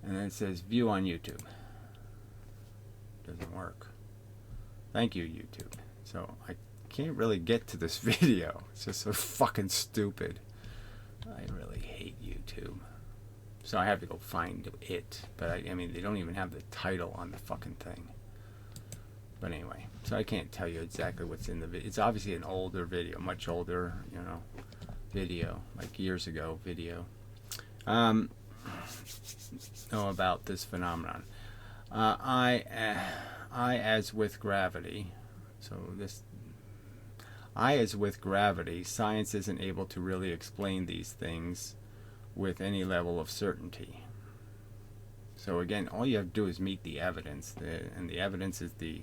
And then it says view on YouTube. Doesn't work. Thank you, YouTube. So I can't really get to this video. It's just so fucking stupid. I really hate YouTube. So I have to go find it. But I mean, they don't even have the title on the fucking thing. But anyway, so I can't tell you exactly what's in the video. It's obviously an older video, much older, you know, video, like years ago video. Know about this phenomenon. I as with gravity. So this, I as with gravity, science isn't able to really explain these things with any level of certainty. So again, all you have to do is meet the evidence, and the evidence is the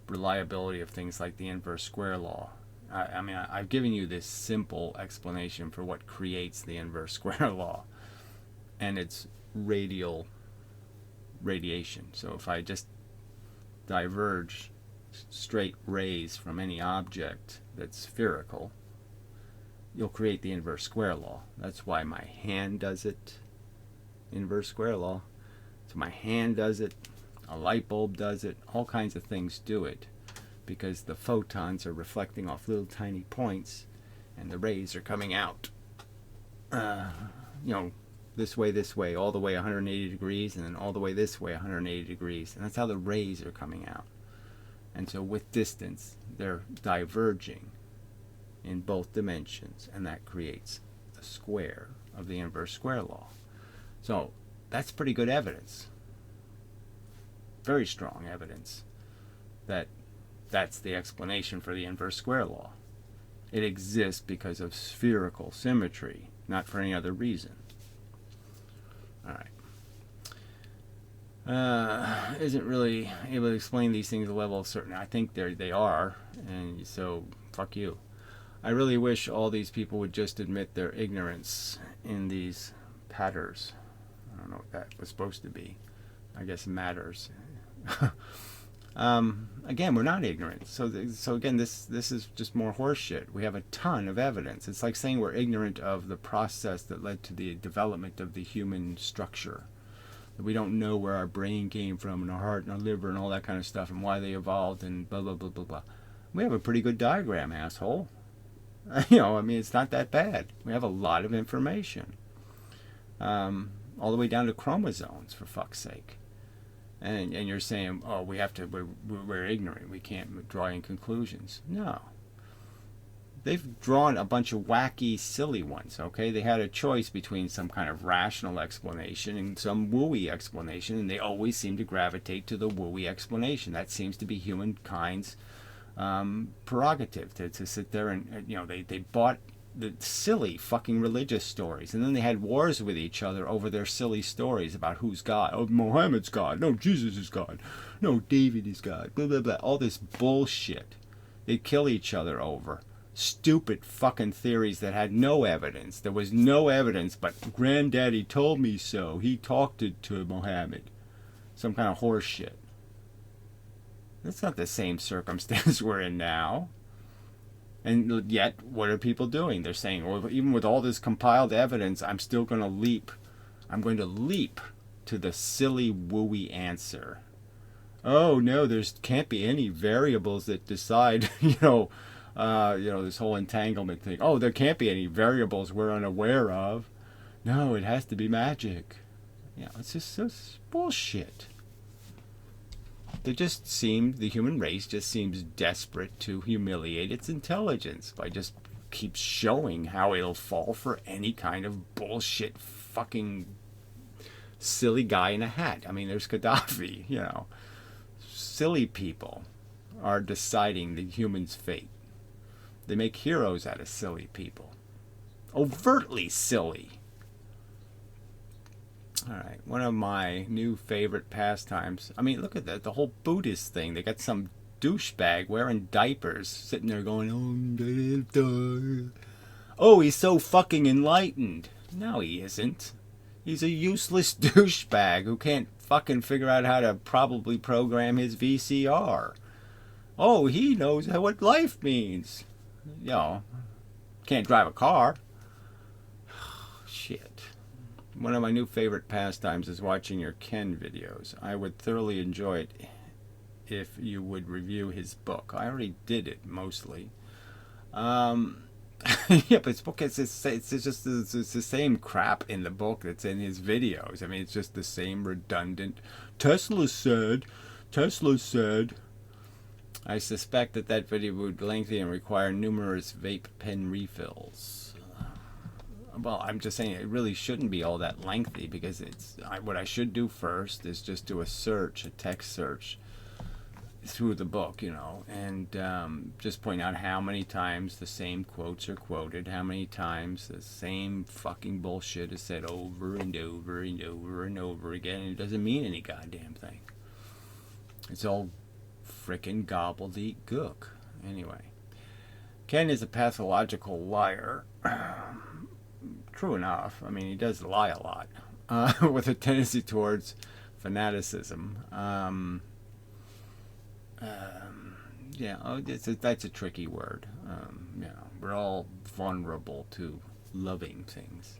reliability of things like the inverse square law. I mean, I've given you this simple explanation for what creates the inverse square law, and it's radiation. So if I just diverge straight rays from any object that's spherical, you'll create the inverse square law. That's why my hand does it. Inverse square law. So my hand does it, a light bulb does it, all kinds of things do it, because the photons are reflecting off little tiny points and the rays are coming out, you know, this way, all the way 180 degrees, and then all the way this way 180 degrees. And that's how the rays are coming out. And so with distance, they're diverging in both dimensions, and that creates the square of the inverse square law. So that's pretty good evidence. Very strong evidence that that's the explanation for the inverse square law. It exists because of spherical symmetry, not for any other reason. All right. Isn't really able to explain these things at a level of certainty. I think they are, and so fuck you. I really wish all these people would just admit their ignorance in these patterns. I don't know what that was supposed to be. I guess matters. Again, we're not ignorant. So again, this is just more horseshit. We have a ton of evidence. It's like saying we're ignorant of the process that led to the development of the human structure. That we don't know where our brain came from, and our heart and our liver and all that kind of stuff, and why they evolved, and blah blah blah blah blah. We have a pretty good diagram, asshole. You know, I mean, it's not that bad. We have a lot of information, all the way down to chromosomes, for fuck's sake. And you're saying, oh, we're ignorant, we can't draw any conclusions. No. They've drawn a bunch of wacky, silly ones, okay? They had a choice between some kind of rational explanation and some wooey explanation, and they always seem to gravitate to the wooey explanation. That seems to be humankind's prerogative, to sit there and, you know, they bought the silly fucking religious stories, and then they had wars with each other over their silly stories about who's God. Oh, Mohammed's God. No, Jesus is God. No, David is God. Blah blah blah. All this bullshit. They'd kill each other over stupid fucking theories that had no evidence. There was no evidence, but Granddaddy told me so. He talked it to Mohammed. Some kind of horse shit. That's not the same circumstance we're in now. And yet, what are people doing? They're saying, well, even with all this compiled evidence, I'm still going to leap. I'm going to leap to the silly, wooey answer. Oh, no, there can't be any variables that decide, this whole entanglement thing. Oh, there can't be any variables we're unaware of. No, it has to be magic. Yeah, it's just bullshit. The human race just seems desperate to humiliate its intelligence by just keeps showing how it'll fall for any kind of bullshit fucking silly guy in a hat. I mean, there's Gaddafi, you know. Silly people are deciding the human's fate. They make heroes out of silly people. Overtly silly. All right, one of my new favorite pastimes. I mean, look at that, the whole Buddhist thing. They got some douchebag wearing diapers sitting there going, oh, he's so fucking enlightened. No, he isn't. He's a useless douchebag who can't fucking figure out how to probably program his VCR. Oh, he knows what life means. You know, can't drive a car. Shit. One of my new favorite pastimes is watching your Ken videos. I would thoroughly enjoy it if you would review his book. I already did it, mostly. Yeah, but his book, it's the same crap in the book that's in his videos. I mean, it's just the same redundant, Tesla said. I suspect that video would be lengthy and require numerous vape pen refills. Well, I'm just saying it really shouldn't be all that lengthy, because what I should do first is just do a text search through the book, and just point out how many times the same quotes are quoted, how many times the same fucking bullshit is said over and over and over and over again, and it doesn't mean any goddamn thing. It's all frickin' gobbledygook. Anyway, Ken is a pathological liar. True enough. I mean, he does lie a lot, with a tendency towards fanaticism. That's a tricky word. We're all vulnerable to loving things.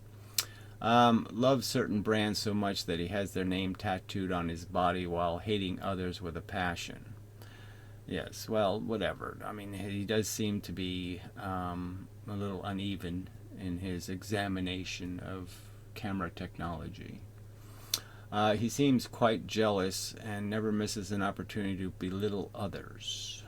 Loves certain brands so much that he has their name tattooed on his body while hating others with a passion. Yes, well, whatever. I mean, he does seem to be a little uneven in his examination of camera technology. He seems quite jealous and never misses an opportunity to belittle others.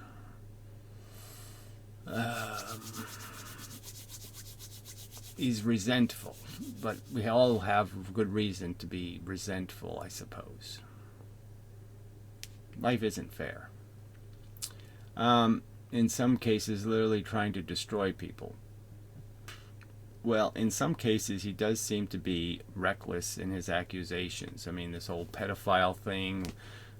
He's resentful, but we all have good reason to be resentful, I suppose. Life isn't fair. In some cases, literally trying to destroy people. Well, in some cases, he does seem to be reckless in his accusations. I mean, this whole pedophile thing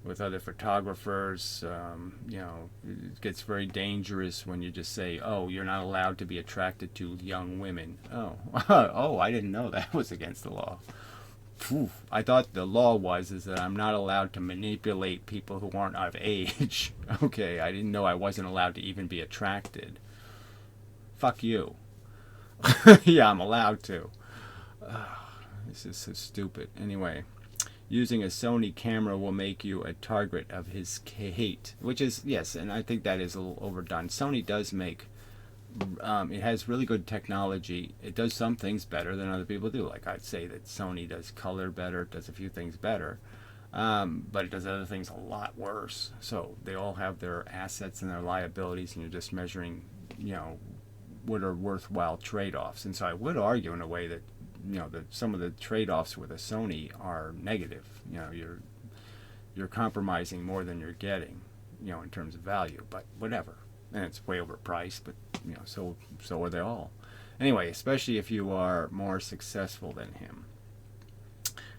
with other photographers, it gets very dangerous when you just say, oh, you're not allowed to be attracted to young women. Oh, oh, I didn't know that was against the law. Phew. I thought the law is that I'm not allowed to manipulate people who aren't of age. Okay, I didn't know I wasn't allowed to even be attracted. Fuck you. Yeah, I'm allowed to. This is so stupid. Anyway, using a Sony camera will make you a target of his hate, which is, yes, and I think that is a little overdone. Sony does make, it has really good technology. It does some things better than other people do. Like, I'd say that Sony does color better, does a few things better, but it does other things a lot worse. So they all have their assets and their liabilities, and you're just measuring, what are worthwhile trade-offs. And so I would argue in a way that that some of the trade-offs with a Sony are negative. You're compromising more than you're getting, in terms of value, but whatever. And it's way overpriced, but so are they all. Anyway, especially if you are more successful than him.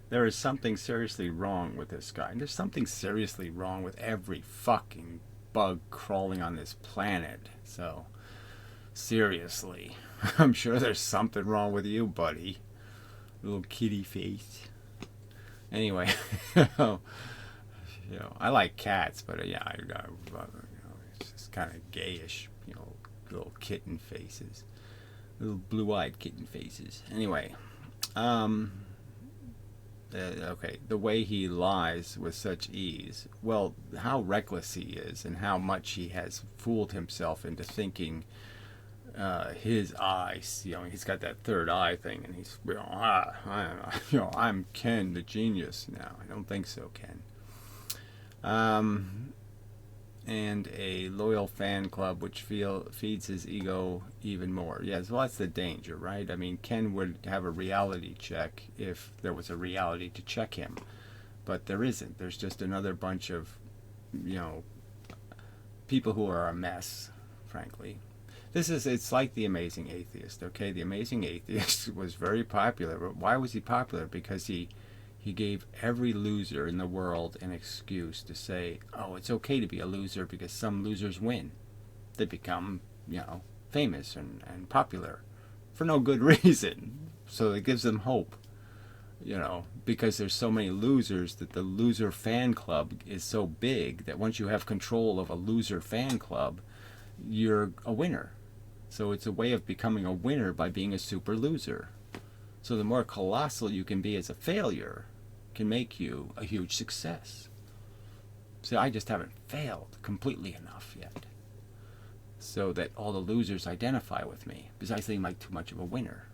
There is something seriously wrong with this guy. And there's something seriously wrong with every fucking bug crawling on this planet. So seriously, I'm sure there's something wrong with you, buddy. Little kitty face. Anyway, I like cats, but it's just kind of gayish, little kitten faces, little blue-eyed kitten faces. Anyway, okay, the way he lies with such ease. Well, how reckless he is, and how much he has fooled himself into thinking. His eyes, he's got that third eye thing, and he's, I'm Ken the genius. No, I don't think so, Ken. And a loyal fan club which feeds his ego even more. Yes, well, that's the danger, right? I mean, Ken would have a reality check if there was a reality to check him, but there isn't. There's just another bunch of, people who are a mess, frankly. It's like The Amazing Atheist, okay? The Amazing Atheist was very popular, but why was he popular? Because he he gave every loser in the world an excuse to say, oh, it's okay to be a loser because some losers win. They become, famous and popular for no good reason. So it gives them hope, because there's so many losers that the loser fan club is so big that once you have control of a loser fan club, you're a winner. So it's a way of becoming a winner by being a super loser. So the more colossal you can be as a failure can make you a huge success. So I just haven't failed completely enough yet, so that all the losers identify with me, because I seem like too much of a winner.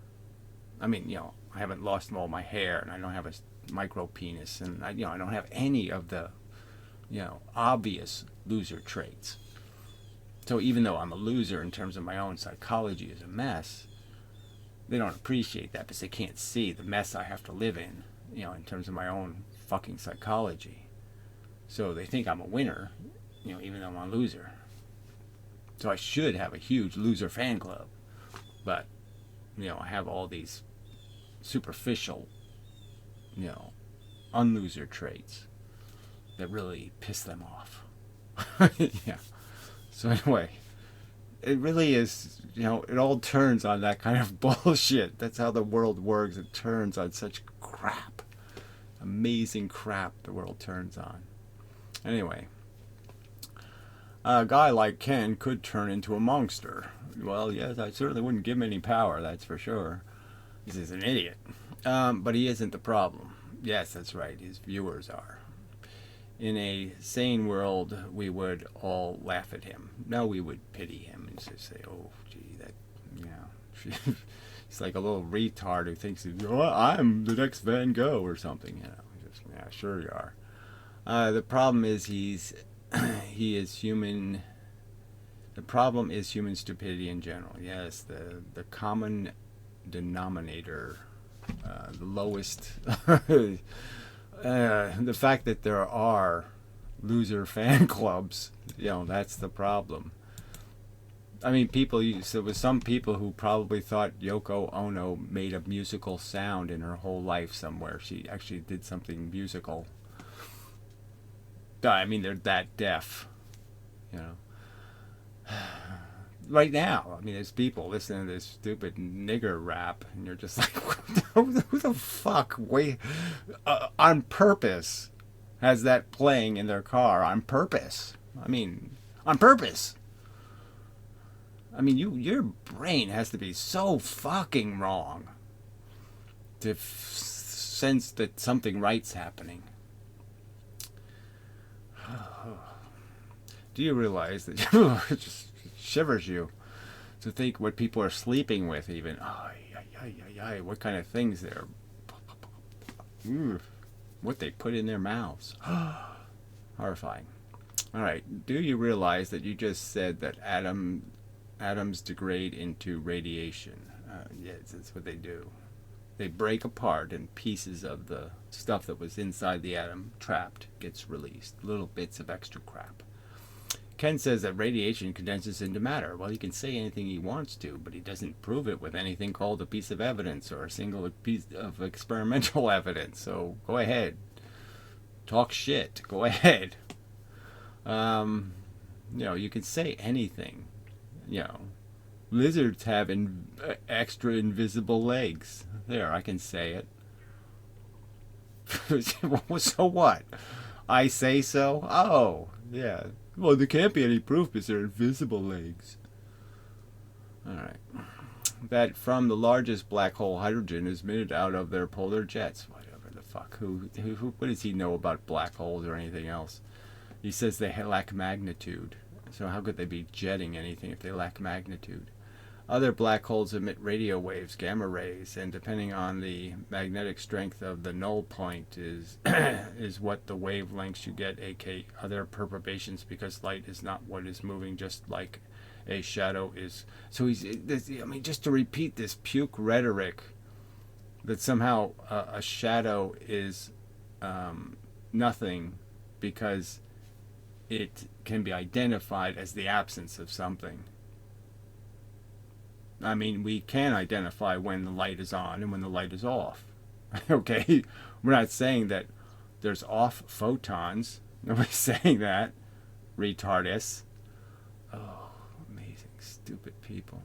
I mean, I haven't lost all my hair, and I don't have a micro penis, and I don't have any of the, obvious loser traits. So even though I'm a loser in terms of my own psychology is a mess, they don't appreciate that because they can't see the mess I have to live in terms of my own fucking psychology. So they think I'm a winner, even though I'm a loser. So I should have a huge loser fan club. But, I have all these superficial, unloser traits that really piss them off. Yeah. So anyway, it really is, it all turns on that kind of bullshit. That's how the world works. It turns on such crap. Amazing crap the world turns on. Anyway, a guy like Ken could turn into a monster. Well, yes, I certainly wouldn't give him any power, that's for sure. He's an idiot. But he isn't the problem. Yes, that's right, his viewers are. In a sane world, we would all laugh at him. No, we would pity him and just say, oh, gee, that, he's like a little retard who thinks, I'm the next Van Gogh or something, Just, yeah, sure you are. The problem is he is human. The problem is human stupidity in general. Yes, the common denominator, the lowest. The fact that there are loser fan clubs, that's the problem. I mean, there was some people who probably thought Yoko Ono made a musical sound in her whole life somewhere. She actually did something musical. I mean, they're that deaf, Right now, I mean, there's people listening to this stupid nigger rap, and you're just like, who the fuck, on purpose, has that playing in their car on purpose? I mean, on purpose. I mean, your brain has to be so fucking wrong to sense that something right's happening. Do you realize that it just shivers you to think what people are sleeping with, even? What kind of things they're... what they put in their mouths. Horrifying. Alright, do you realize that you just said that atoms degrade into radiation? Yes, that's what they do. They break apart, and pieces of the stuff that was inside the atom trapped gets released. Little bits of extra crap. Ken says that radiation condenses into matter. Well, he can say anything he wants to, but he doesn't prove it with anything called a piece of evidence or a single piece of experimental evidence. So go ahead. Talk shit. Go ahead. You can say anything. Lizards have extra invisible legs. There, I can say it. So what? I say so? Oh, yeah. Well, there can't be any proof because they're invisible legs. Alright. That from the largest black hole, hydrogen is emitted out of their polar jets. Whatever the fuck. What does he know about black holes or anything else? He says they lack magnitude. So how could they be jetting anything if they lack magnitude? Other black holes emit radio waves, gamma rays, and depending on the magnetic strength of the null point is what the wavelengths you get, aka other perturbations, because light is not what is moving, just like a shadow is. So just to repeat this puke rhetoric that somehow a shadow is nothing because it can be identified as the absence of something. I mean, we can identify when the light is on and when the light is off. Okay? We're not saying that there's off photons. Nobody's saying that. Retardus. Oh, amazing. Stupid people.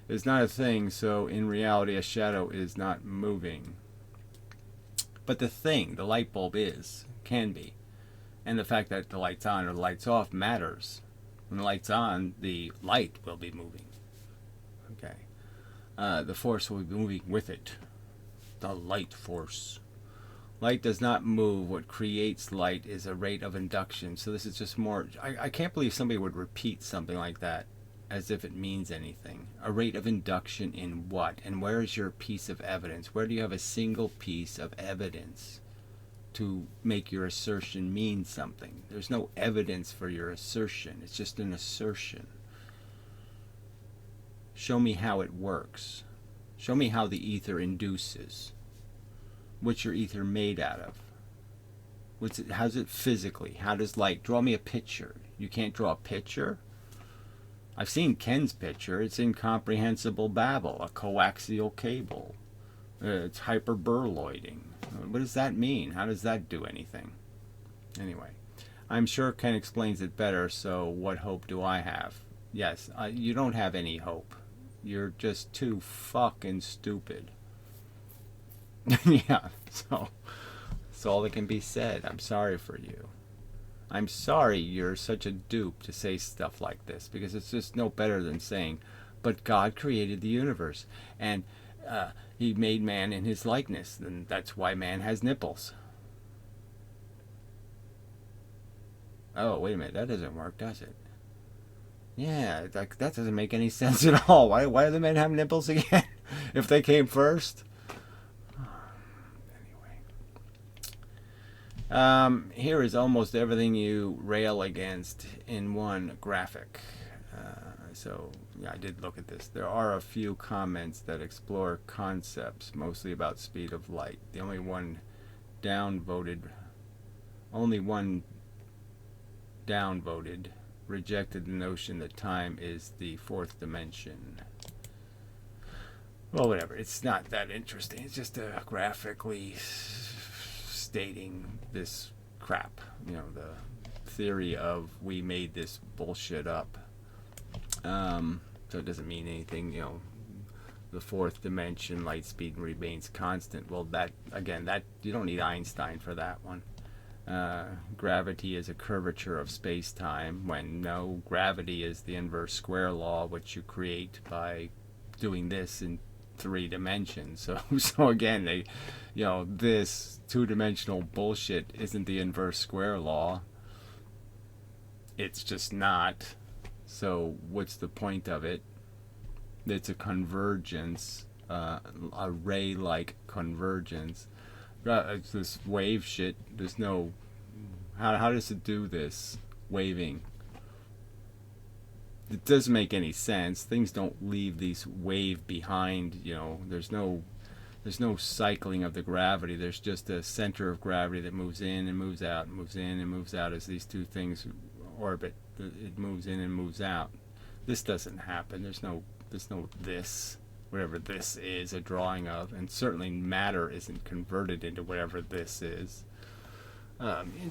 It's not a thing, so in reality a shadow is not moving. But the thing, the light bulb is, can be. And the fact that the light's on or the light's off matters. When the light's on, the light will be moving. Okay. The force will be moving with it. The light force. Light does not move. What creates light is a rate of induction. So this is just more... I can't believe somebody would repeat something like that as if it means anything. A rate of induction in what? And where is your piece of evidence? Where do you have a single piece of evidence to make your assertion mean something? There's no evidence for your assertion. It's just an assertion. Show me how it works. Show me how the ether induces. What's your ether made out of? How's it physically? How does light? Draw me a picture. You can't draw a picture? I've seen Ken's picture. It's incomprehensible babble. A coaxial cable. It's hyperberloiding. What does that mean? How does that do anything? Anyway, I'm sure Ken explains it better, so what hope do I have? Yes, you don't have any hope. You're just too fucking stupid. Yeah, so that's all that can be said. I'm sorry for you. I'm sorry you're such a dupe to say stuff like this, because it's just no better than saying, but God created the universe, and he made man in his likeness, and that's why man has nipples. Oh, wait a minute, that doesn't work, does it? Yeah, that doesn't make any sense at all. Why do the men have nipples again? If they came first? Here is almost everything you rail against in one graphic. So, yeah, I did look at this. There are a few comments that explore concepts, mostly about speed of light. The only one downvoted, rejected the notion that time is the fourth dimension. Well, whatever. It's not that interesting. It's just graphically stating this crap. You know, the theory of we made this bullshit up. So it doesn't mean anything, you know. The fourth dimension, light speed remains constant. Well, that you don't need Einstein for that one. Gravity is a curvature of space-time, when no, gravity is the inverse square law, which you create by doing this in 3 dimensions. So again, this two-dimensional bullshit isn't the inverse square law. It's just not. So what's the point of it? It's a convergence, a ray-like convergence. It's this wave shit. There's no... How does it do this? Waving. It doesn't make any sense. Things don't leave these wave behind, you know. There's no cycling of the gravity. There's just a center of gravity that moves in and moves out, and moves in and moves out as these two things orbit. It moves in and moves out. This doesn't happen. There's no this, whatever this is a drawing of, and certainly matter isn't converted into whatever this is.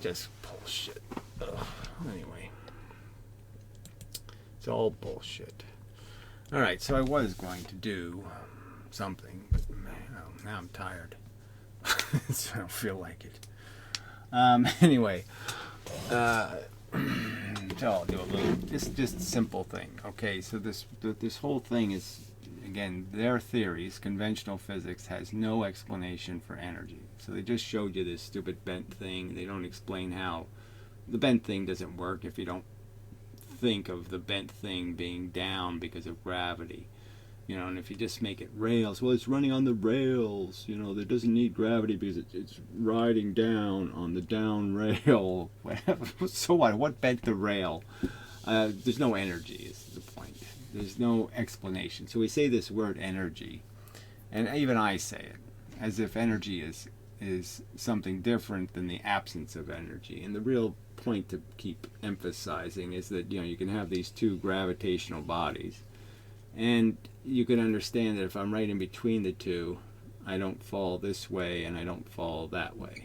Just bullshit. Ugh. Anyway, it's all bullshit. All right, so I was going to do something, but now I'm tired. So I don't feel like it. Anyway, so I'll do a little, just simple thing. Okay, so this whole thing is, again, their theories. Conventional physics has no explanation for energy. So they just showed you this stupid bent thing. They don't explain how the bent thing doesn't work if you don't think of the bent thing being down because of gravity. You know, and if you just make it rails, well, it's running on the rails. You know, that doesn't need gravity because it's riding down on the down rail. So what? What bent the rail? There's no energy is the point. There's no explanation. So we say this word energy, and even I say it, as if energy is something different than the absence of energy. And the real point to keep emphasizing is that, you know, you can have these two gravitational bodies, and you can understand that if I'm right in between the two, I don't fall this way and I don't fall that way.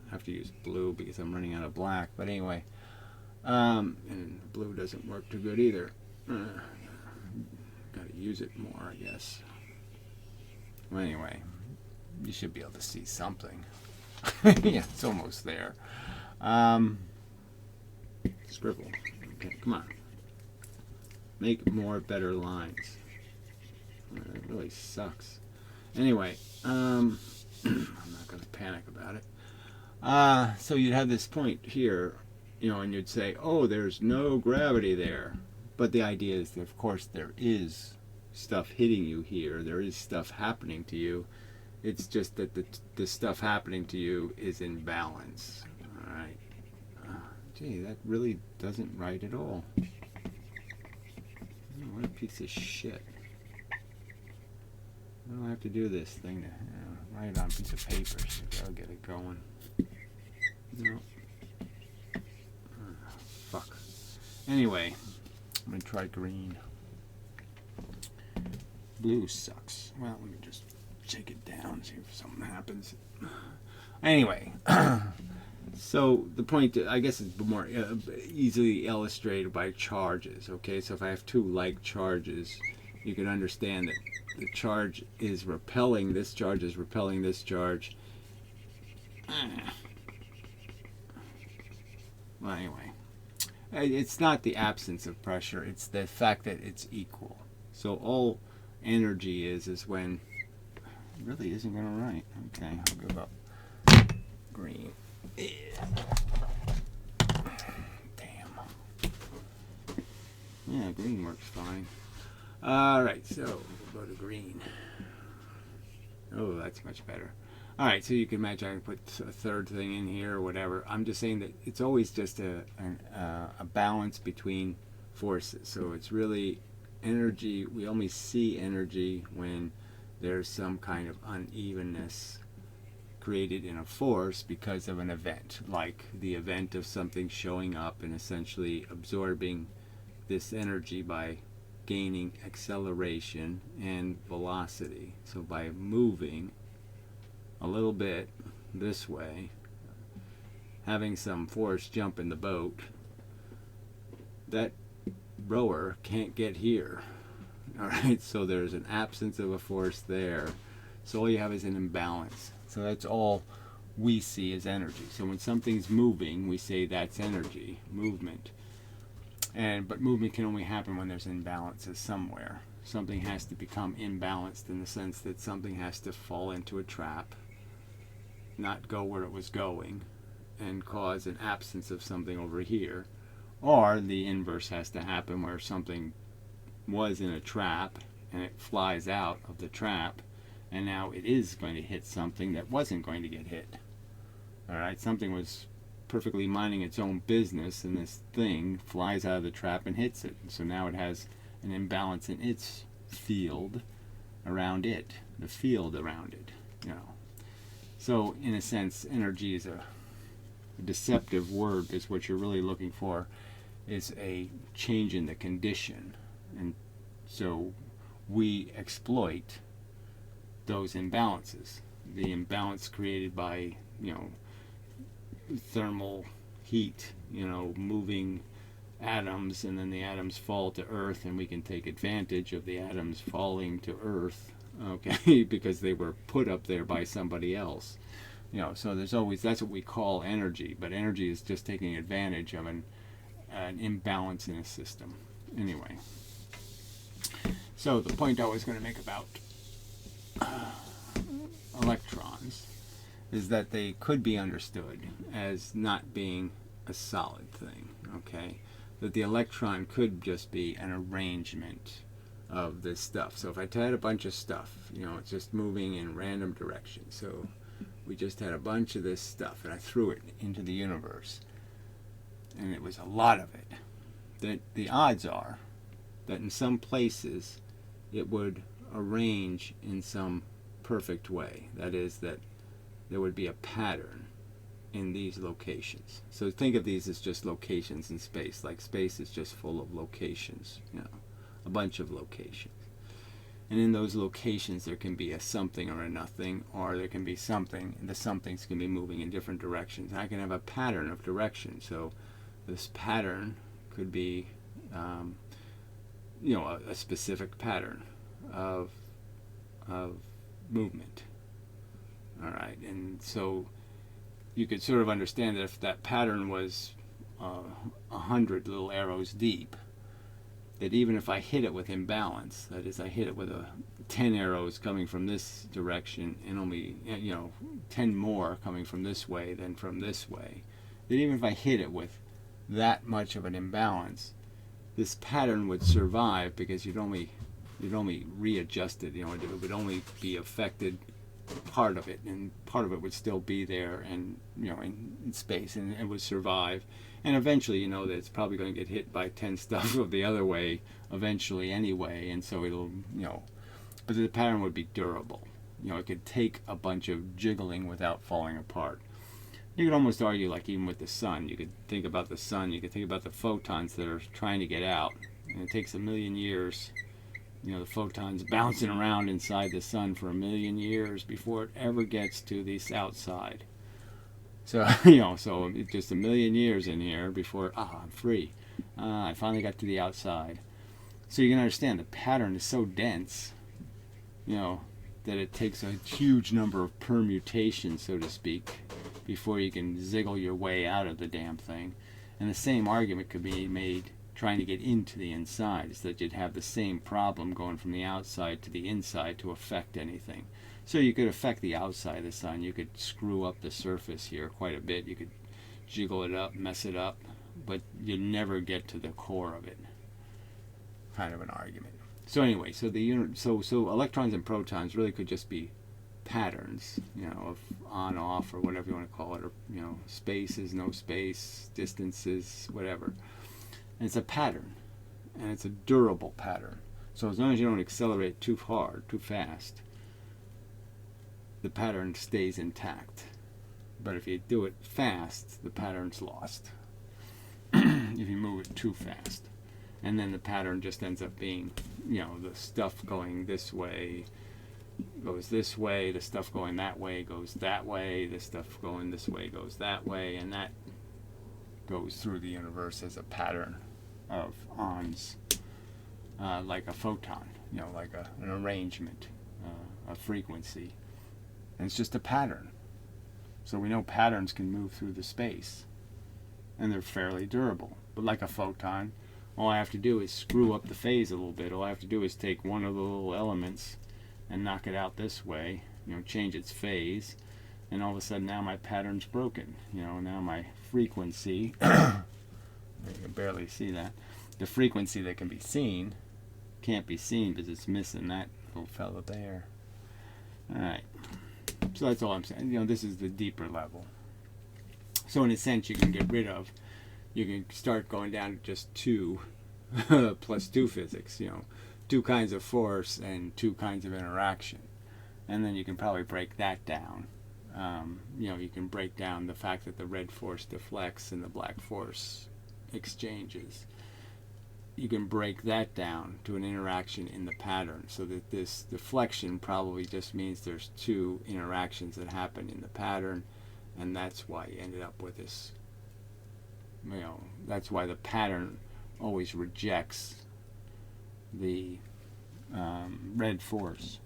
I have to use blue because I'm running out of black. But anyway, and blue doesn't work too good either. Got to use it more, I guess. Well, anyway, you should be able to see something. Yeah, it's almost there. Scribble. Okay, come on. Make more better lines. It really sucks. Anyway, I'm not going to panic about it. So you'd have this point here, and you'd say, oh, there's no gravity there. But the idea is that, of course, there is stuff hitting you here. There is stuff happening to you. It's just that the stuff happening to you is in balance. All right. Gee, that really doesn't write at all. Oh, what a piece of shit. I don't have to do this thing to write it on a piece of paper. So I'll get it going. No. Oh, fuck. Anyway, I'm going to try green. Blue sucks. Well, let me just shake it down, see if something happens. Anyway, so the point, I guess, is more easily illustrated by charges. Okay, so if I have two like charges, you can understand that the charge is repelling this charge, is repelling this charge. Well, anyway, it's not the absence of pressure, it's the fact that it's equal. So all energy is when it really isn't going to write. Okay, I'll give up. Green. Damn. Yeah, green works fine. Alright, so we'll go to green. Oh, that's much better. Alright, so you can imagine I can put a third thing in here or whatever. I'm just saying that it's always just a balance between forces. So it's really energy. We only see energy when there's some kind of unevenness created in a force because of an event, like the event of something showing up and essentially absorbing this energy by gaining acceleration and velocity. So by moving a little bit this way, having some force jump in the boat, that rower can't get here. Alright, so there's an absence of a force there. So all you have is an imbalance. So that's all we see as energy. So when something's moving, we say that's energy, movement. But movement can only happen when there's imbalances somewhere. Something has to become imbalanced in the sense that something has to fall into a trap, not go where it was going, and cause an absence of something over here. Or the inverse has to happen where something was in a trap and it flies out of the trap, and now it is going to hit something that wasn't going to get hit. Alright, something was perfectly minding its own business, and this thing flies out of the trap and hits it. So now it has an imbalance in its field around it, the field around it. So in a sense, energy is a deceptive word, because what you're really looking for is a change in the condition. And so we exploit those imbalances. The imbalance created by, thermal heat, moving atoms, and then the atoms fall to Earth, and we can take advantage of the atoms falling to Earth, okay, because they were put up there by somebody else. So there's always, that's what we call energy, but energy is just taking advantage of an imbalance in a system. Anyway, so the point I was going to make about electrons is that they could be understood as not being a solid thing, okay? That the electron could just be an arrangement of this stuff. So if I had a bunch of stuff, it's just moving in random directions. So we just had a bunch of this stuff, and I threw it into the universe, and it was a lot of it. That the odds are that in some places it would arrange in some perfect way. That is, that there would be a pattern in these locations. So think of these as just locations in space, like space is just full of locations, a bunch of locations. And in those locations, there can be a something or a nothing, or there can be something, and the somethings can be moving in different directions. And I can have a pattern of direction. So this pattern could be, a specific pattern of movement. All right, and so you could sort of understand that if that pattern was 100 little arrows deep, that even if I hit it with imbalance, that is, I hit it with 10 arrows coming from this direction and only 10 more coming from this way than from this way, that even if I hit it with that much of an imbalance, this pattern would survive because you'd only readjust it. It would only be affected part of it, and part of it would still be there, and in space, and it would survive. And eventually, that it's probably going to get hit by 10 stuff of the other way eventually anyway, and so it'll, but the pattern would be durable. It could take a bunch of jiggling without falling apart. You could almost argue, like even with the sun, you could think about the sun, you could think about the photons that are trying to get out, and it takes 1,000,000 years. The photons bouncing around inside the sun for 1,000,000 years before it ever gets to the outside. So, so it's just 1,000,000 years in here before, I'm free. I finally got to the outside. So you can understand the pattern is so dense, that it takes a huge number of permutations, so to speak, before you can ziggle your way out of the damn thing. And the same argument could be made trying to get into the inside, is that you'd have the same problem going from the outside to the inside to affect anything. So you could affect the outside of the sun. You could screw up the surface here quite a bit. You could jiggle it up, mess it up, but you'd never get to the core of it. Kind of an argument. So anyway, so electrons and protons really could just be patterns, of on, off, or whatever you want to call it, or spaces, no space, distances, whatever. And it's a pattern, and it's a durable pattern. So as long as you don't accelerate too hard, too fast, the pattern stays intact. But if you do it fast, the pattern's lost. If you move it too fast. And then the pattern just ends up being, the stuff going this way goes this way, the stuff going that way goes that way, the stuff going this way goes that way, and that goes through the universe as a pattern of ons, like a photon, like an arrangement, a frequency. And it's just a pattern. So we know patterns can move through the space, and they're fairly durable. But like a photon, all I have to do is screw up the phase a little bit. All I have to do is take one of the little elements and knock it out this way, change its phase, and all of a sudden now my pattern's broken. Now my frequency, you can barely see that, the frequency that can be seen can't be seen because it's missing that little fella there. Alright, so that's all I'm saying. This is the deeper level. So in a sense, you can start going down to just 2 plus 2 physics, 2 kinds of force and 2 kinds of interaction. And then you can probably break that down. You can break down the fact that the red force deflects and the black force exchanges. You can break that down to an interaction in the pattern, so that this deflection probably just means there's 2 interactions that happen in the pattern, and that's why you ended up with this. That's why the pattern always rejects the red force.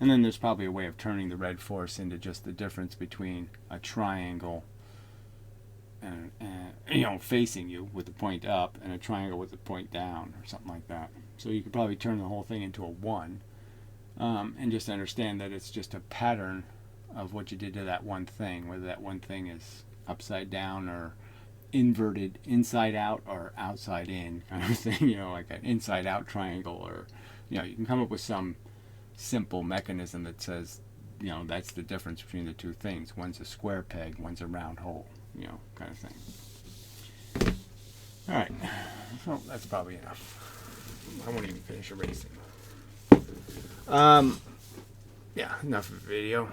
And then there's probably a way of turning the red force into just the difference between a triangle and facing you with the point up, and a triangle with the point down, or something like that. So you could probably turn the whole thing into a 1, and just understand that it's just a pattern of what you did to that one thing, whether that one thing is upside down or inverted, inside out or outside in, kind of thing. Like an inside out triangle, or you can come up with some simple mechanism that says, that's the difference between the 2 things. One's a square peg, one's a round hole, kind of thing. Alright, so that's probably enough. I won't even finish erasing. Yeah, enough of the video.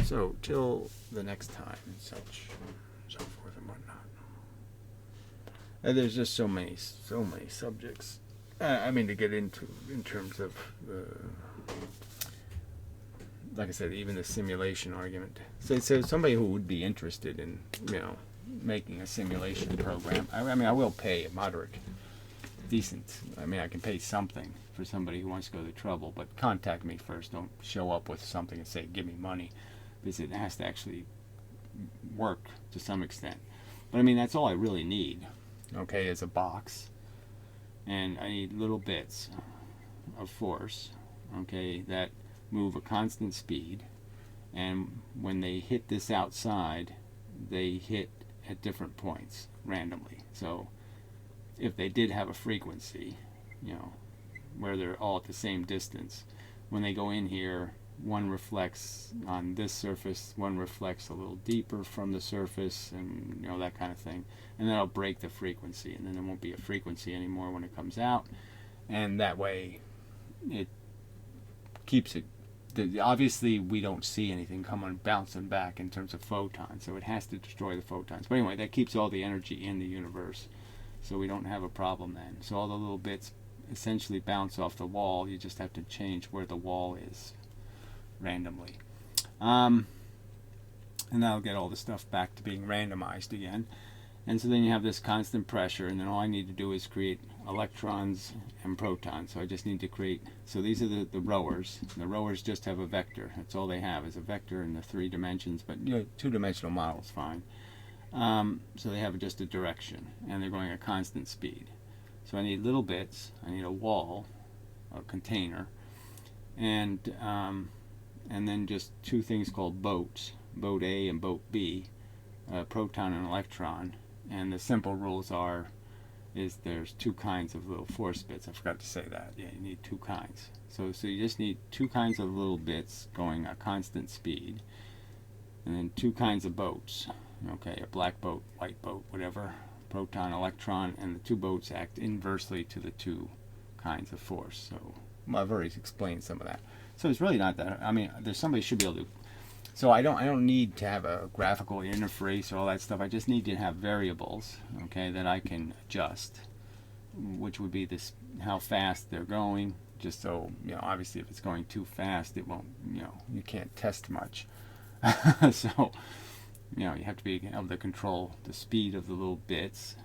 So till the next time, and so forth and whatnot. And there's just so many subjects I mean, to get into in terms of, like I said, even the simulation argument. So somebody who would be interested in, making a simulation program. I mean, I will pay a moderate, decent. I mean, I can pay something for somebody who wants to go to trouble, but contact me first. Don't show up with something and say, give me money, because it has to actually work to some extent. But I mean, that's all I really need, okay, is a box. And I need little bits of force, okay, that move a constant speed. And when they hit this outside, they hit at different points randomly. So if they did have a frequency, where they're all at the same distance, when they go in here, one reflects on this surface, one reflects a little deeper from the surface, and that kind of thing, and that'll break the frequency, and then there won't be a frequency anymore when it comes out, and that way it keeps it. Obviously we don't see anything coming bouncing back in terms of photons, so it has to destroy the photons, but anyway, that keeps all the energy in the universe, so we don't have a problem then. So all the little bits essentially bounce off the wall. You just have to change where the wall is randomly, and that'll get all the stuff back to being randomized again. And so then you have this constant pressure, and then all I need to do is create electrons and protons. So I just need to create, so these are the rowers. The rowers just have a vector. That's all they have, is a vector in the 3 dimensions, but two-dimensional model is fine. So they have just a direction, and they're going at constant speed. So I need little bits. I need a wall, a container, and then just 2 things called boats, boat A and boat B, proton and electron. And the simple rules is there's 2 kinds of little force bits. I forgot to say that. Yeah, you need 2 kinds. So you just need 2 kinds of little bits going at constant speed, and then 2 kinds of boats. Okay, a black boat, white boat, whatever, proton, electron, and the 2 boats act inversely to the 2 kinds of force. So I've already explained some of that. So it's really not that. I mean, there's somebody should be able to. So I don't need to have a graphical interface or all that stuff. I just need to have variables, okay, that I can adjust, which would be this, how fast they're going. Just so obviously, if it's going too fast, it won't. You can't test much. So you have to be able to control the speed of the little bits,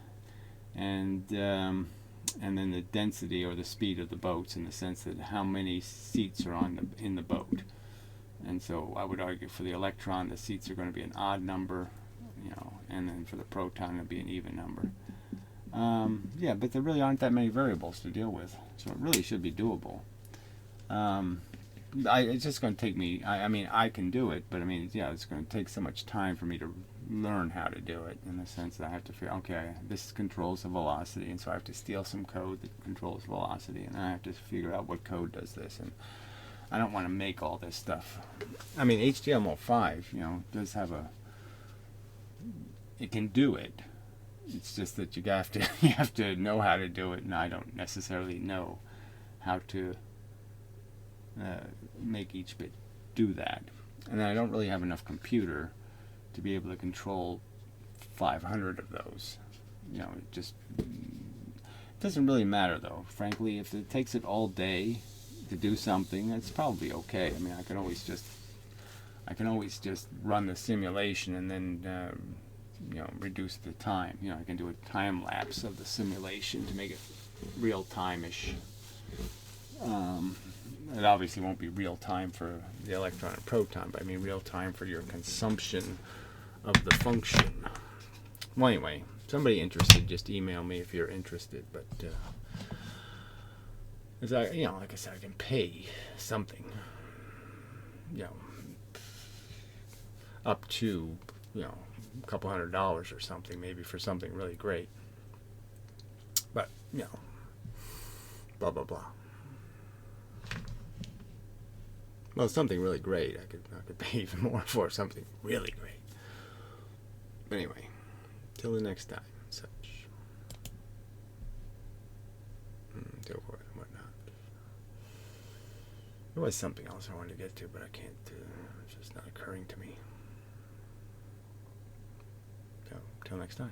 and then the density or the speed of the boats, in the sense that how many seats are in the boat. And so I would argue for the electron, the seats are going to be an odd number, and then for the proton, it'll be an even number. Yeah, but there really aren't that many variables to deal with, so it really should be doable. It's just going to take me. I mean, I can do it, but I mean, it's going to take so much time for me to learn how to do it, in the sense that I have to figure, okay, this controls the velocity, and so I have to steal some code that controls velocity, and then I have to figure out what code does this, and I don't want to make all this stuff. I mean, HTML5, does have it can do it. It's just that you have to know how to do it, and I don't necessarily know how to make each bit do that. And I don't really have enough computer to be able to control 500 of those. It doesn't really matter, though. Frankly, if it takes it all day to do something, it's probably okay. I mean, I can always just run the simulation and then reduce the time. I can do a time lapse of the simulation to make it real time-ish. It obviously won't be real time for the electron and proton, but I mean real time for your consumption of the function. Well, anyway, somebody interested, just email me if you're interested. But as like I said, I can pay something, up to a couple $100 or something, maybe, for something really great. But blah blah blah. Well, something really great, I could pay even more for something really great. But anyway, till the next time, such. So forth and whatnot. There was something else I wanted to get to, but I can't. It's just not occurring to me. So, till next time.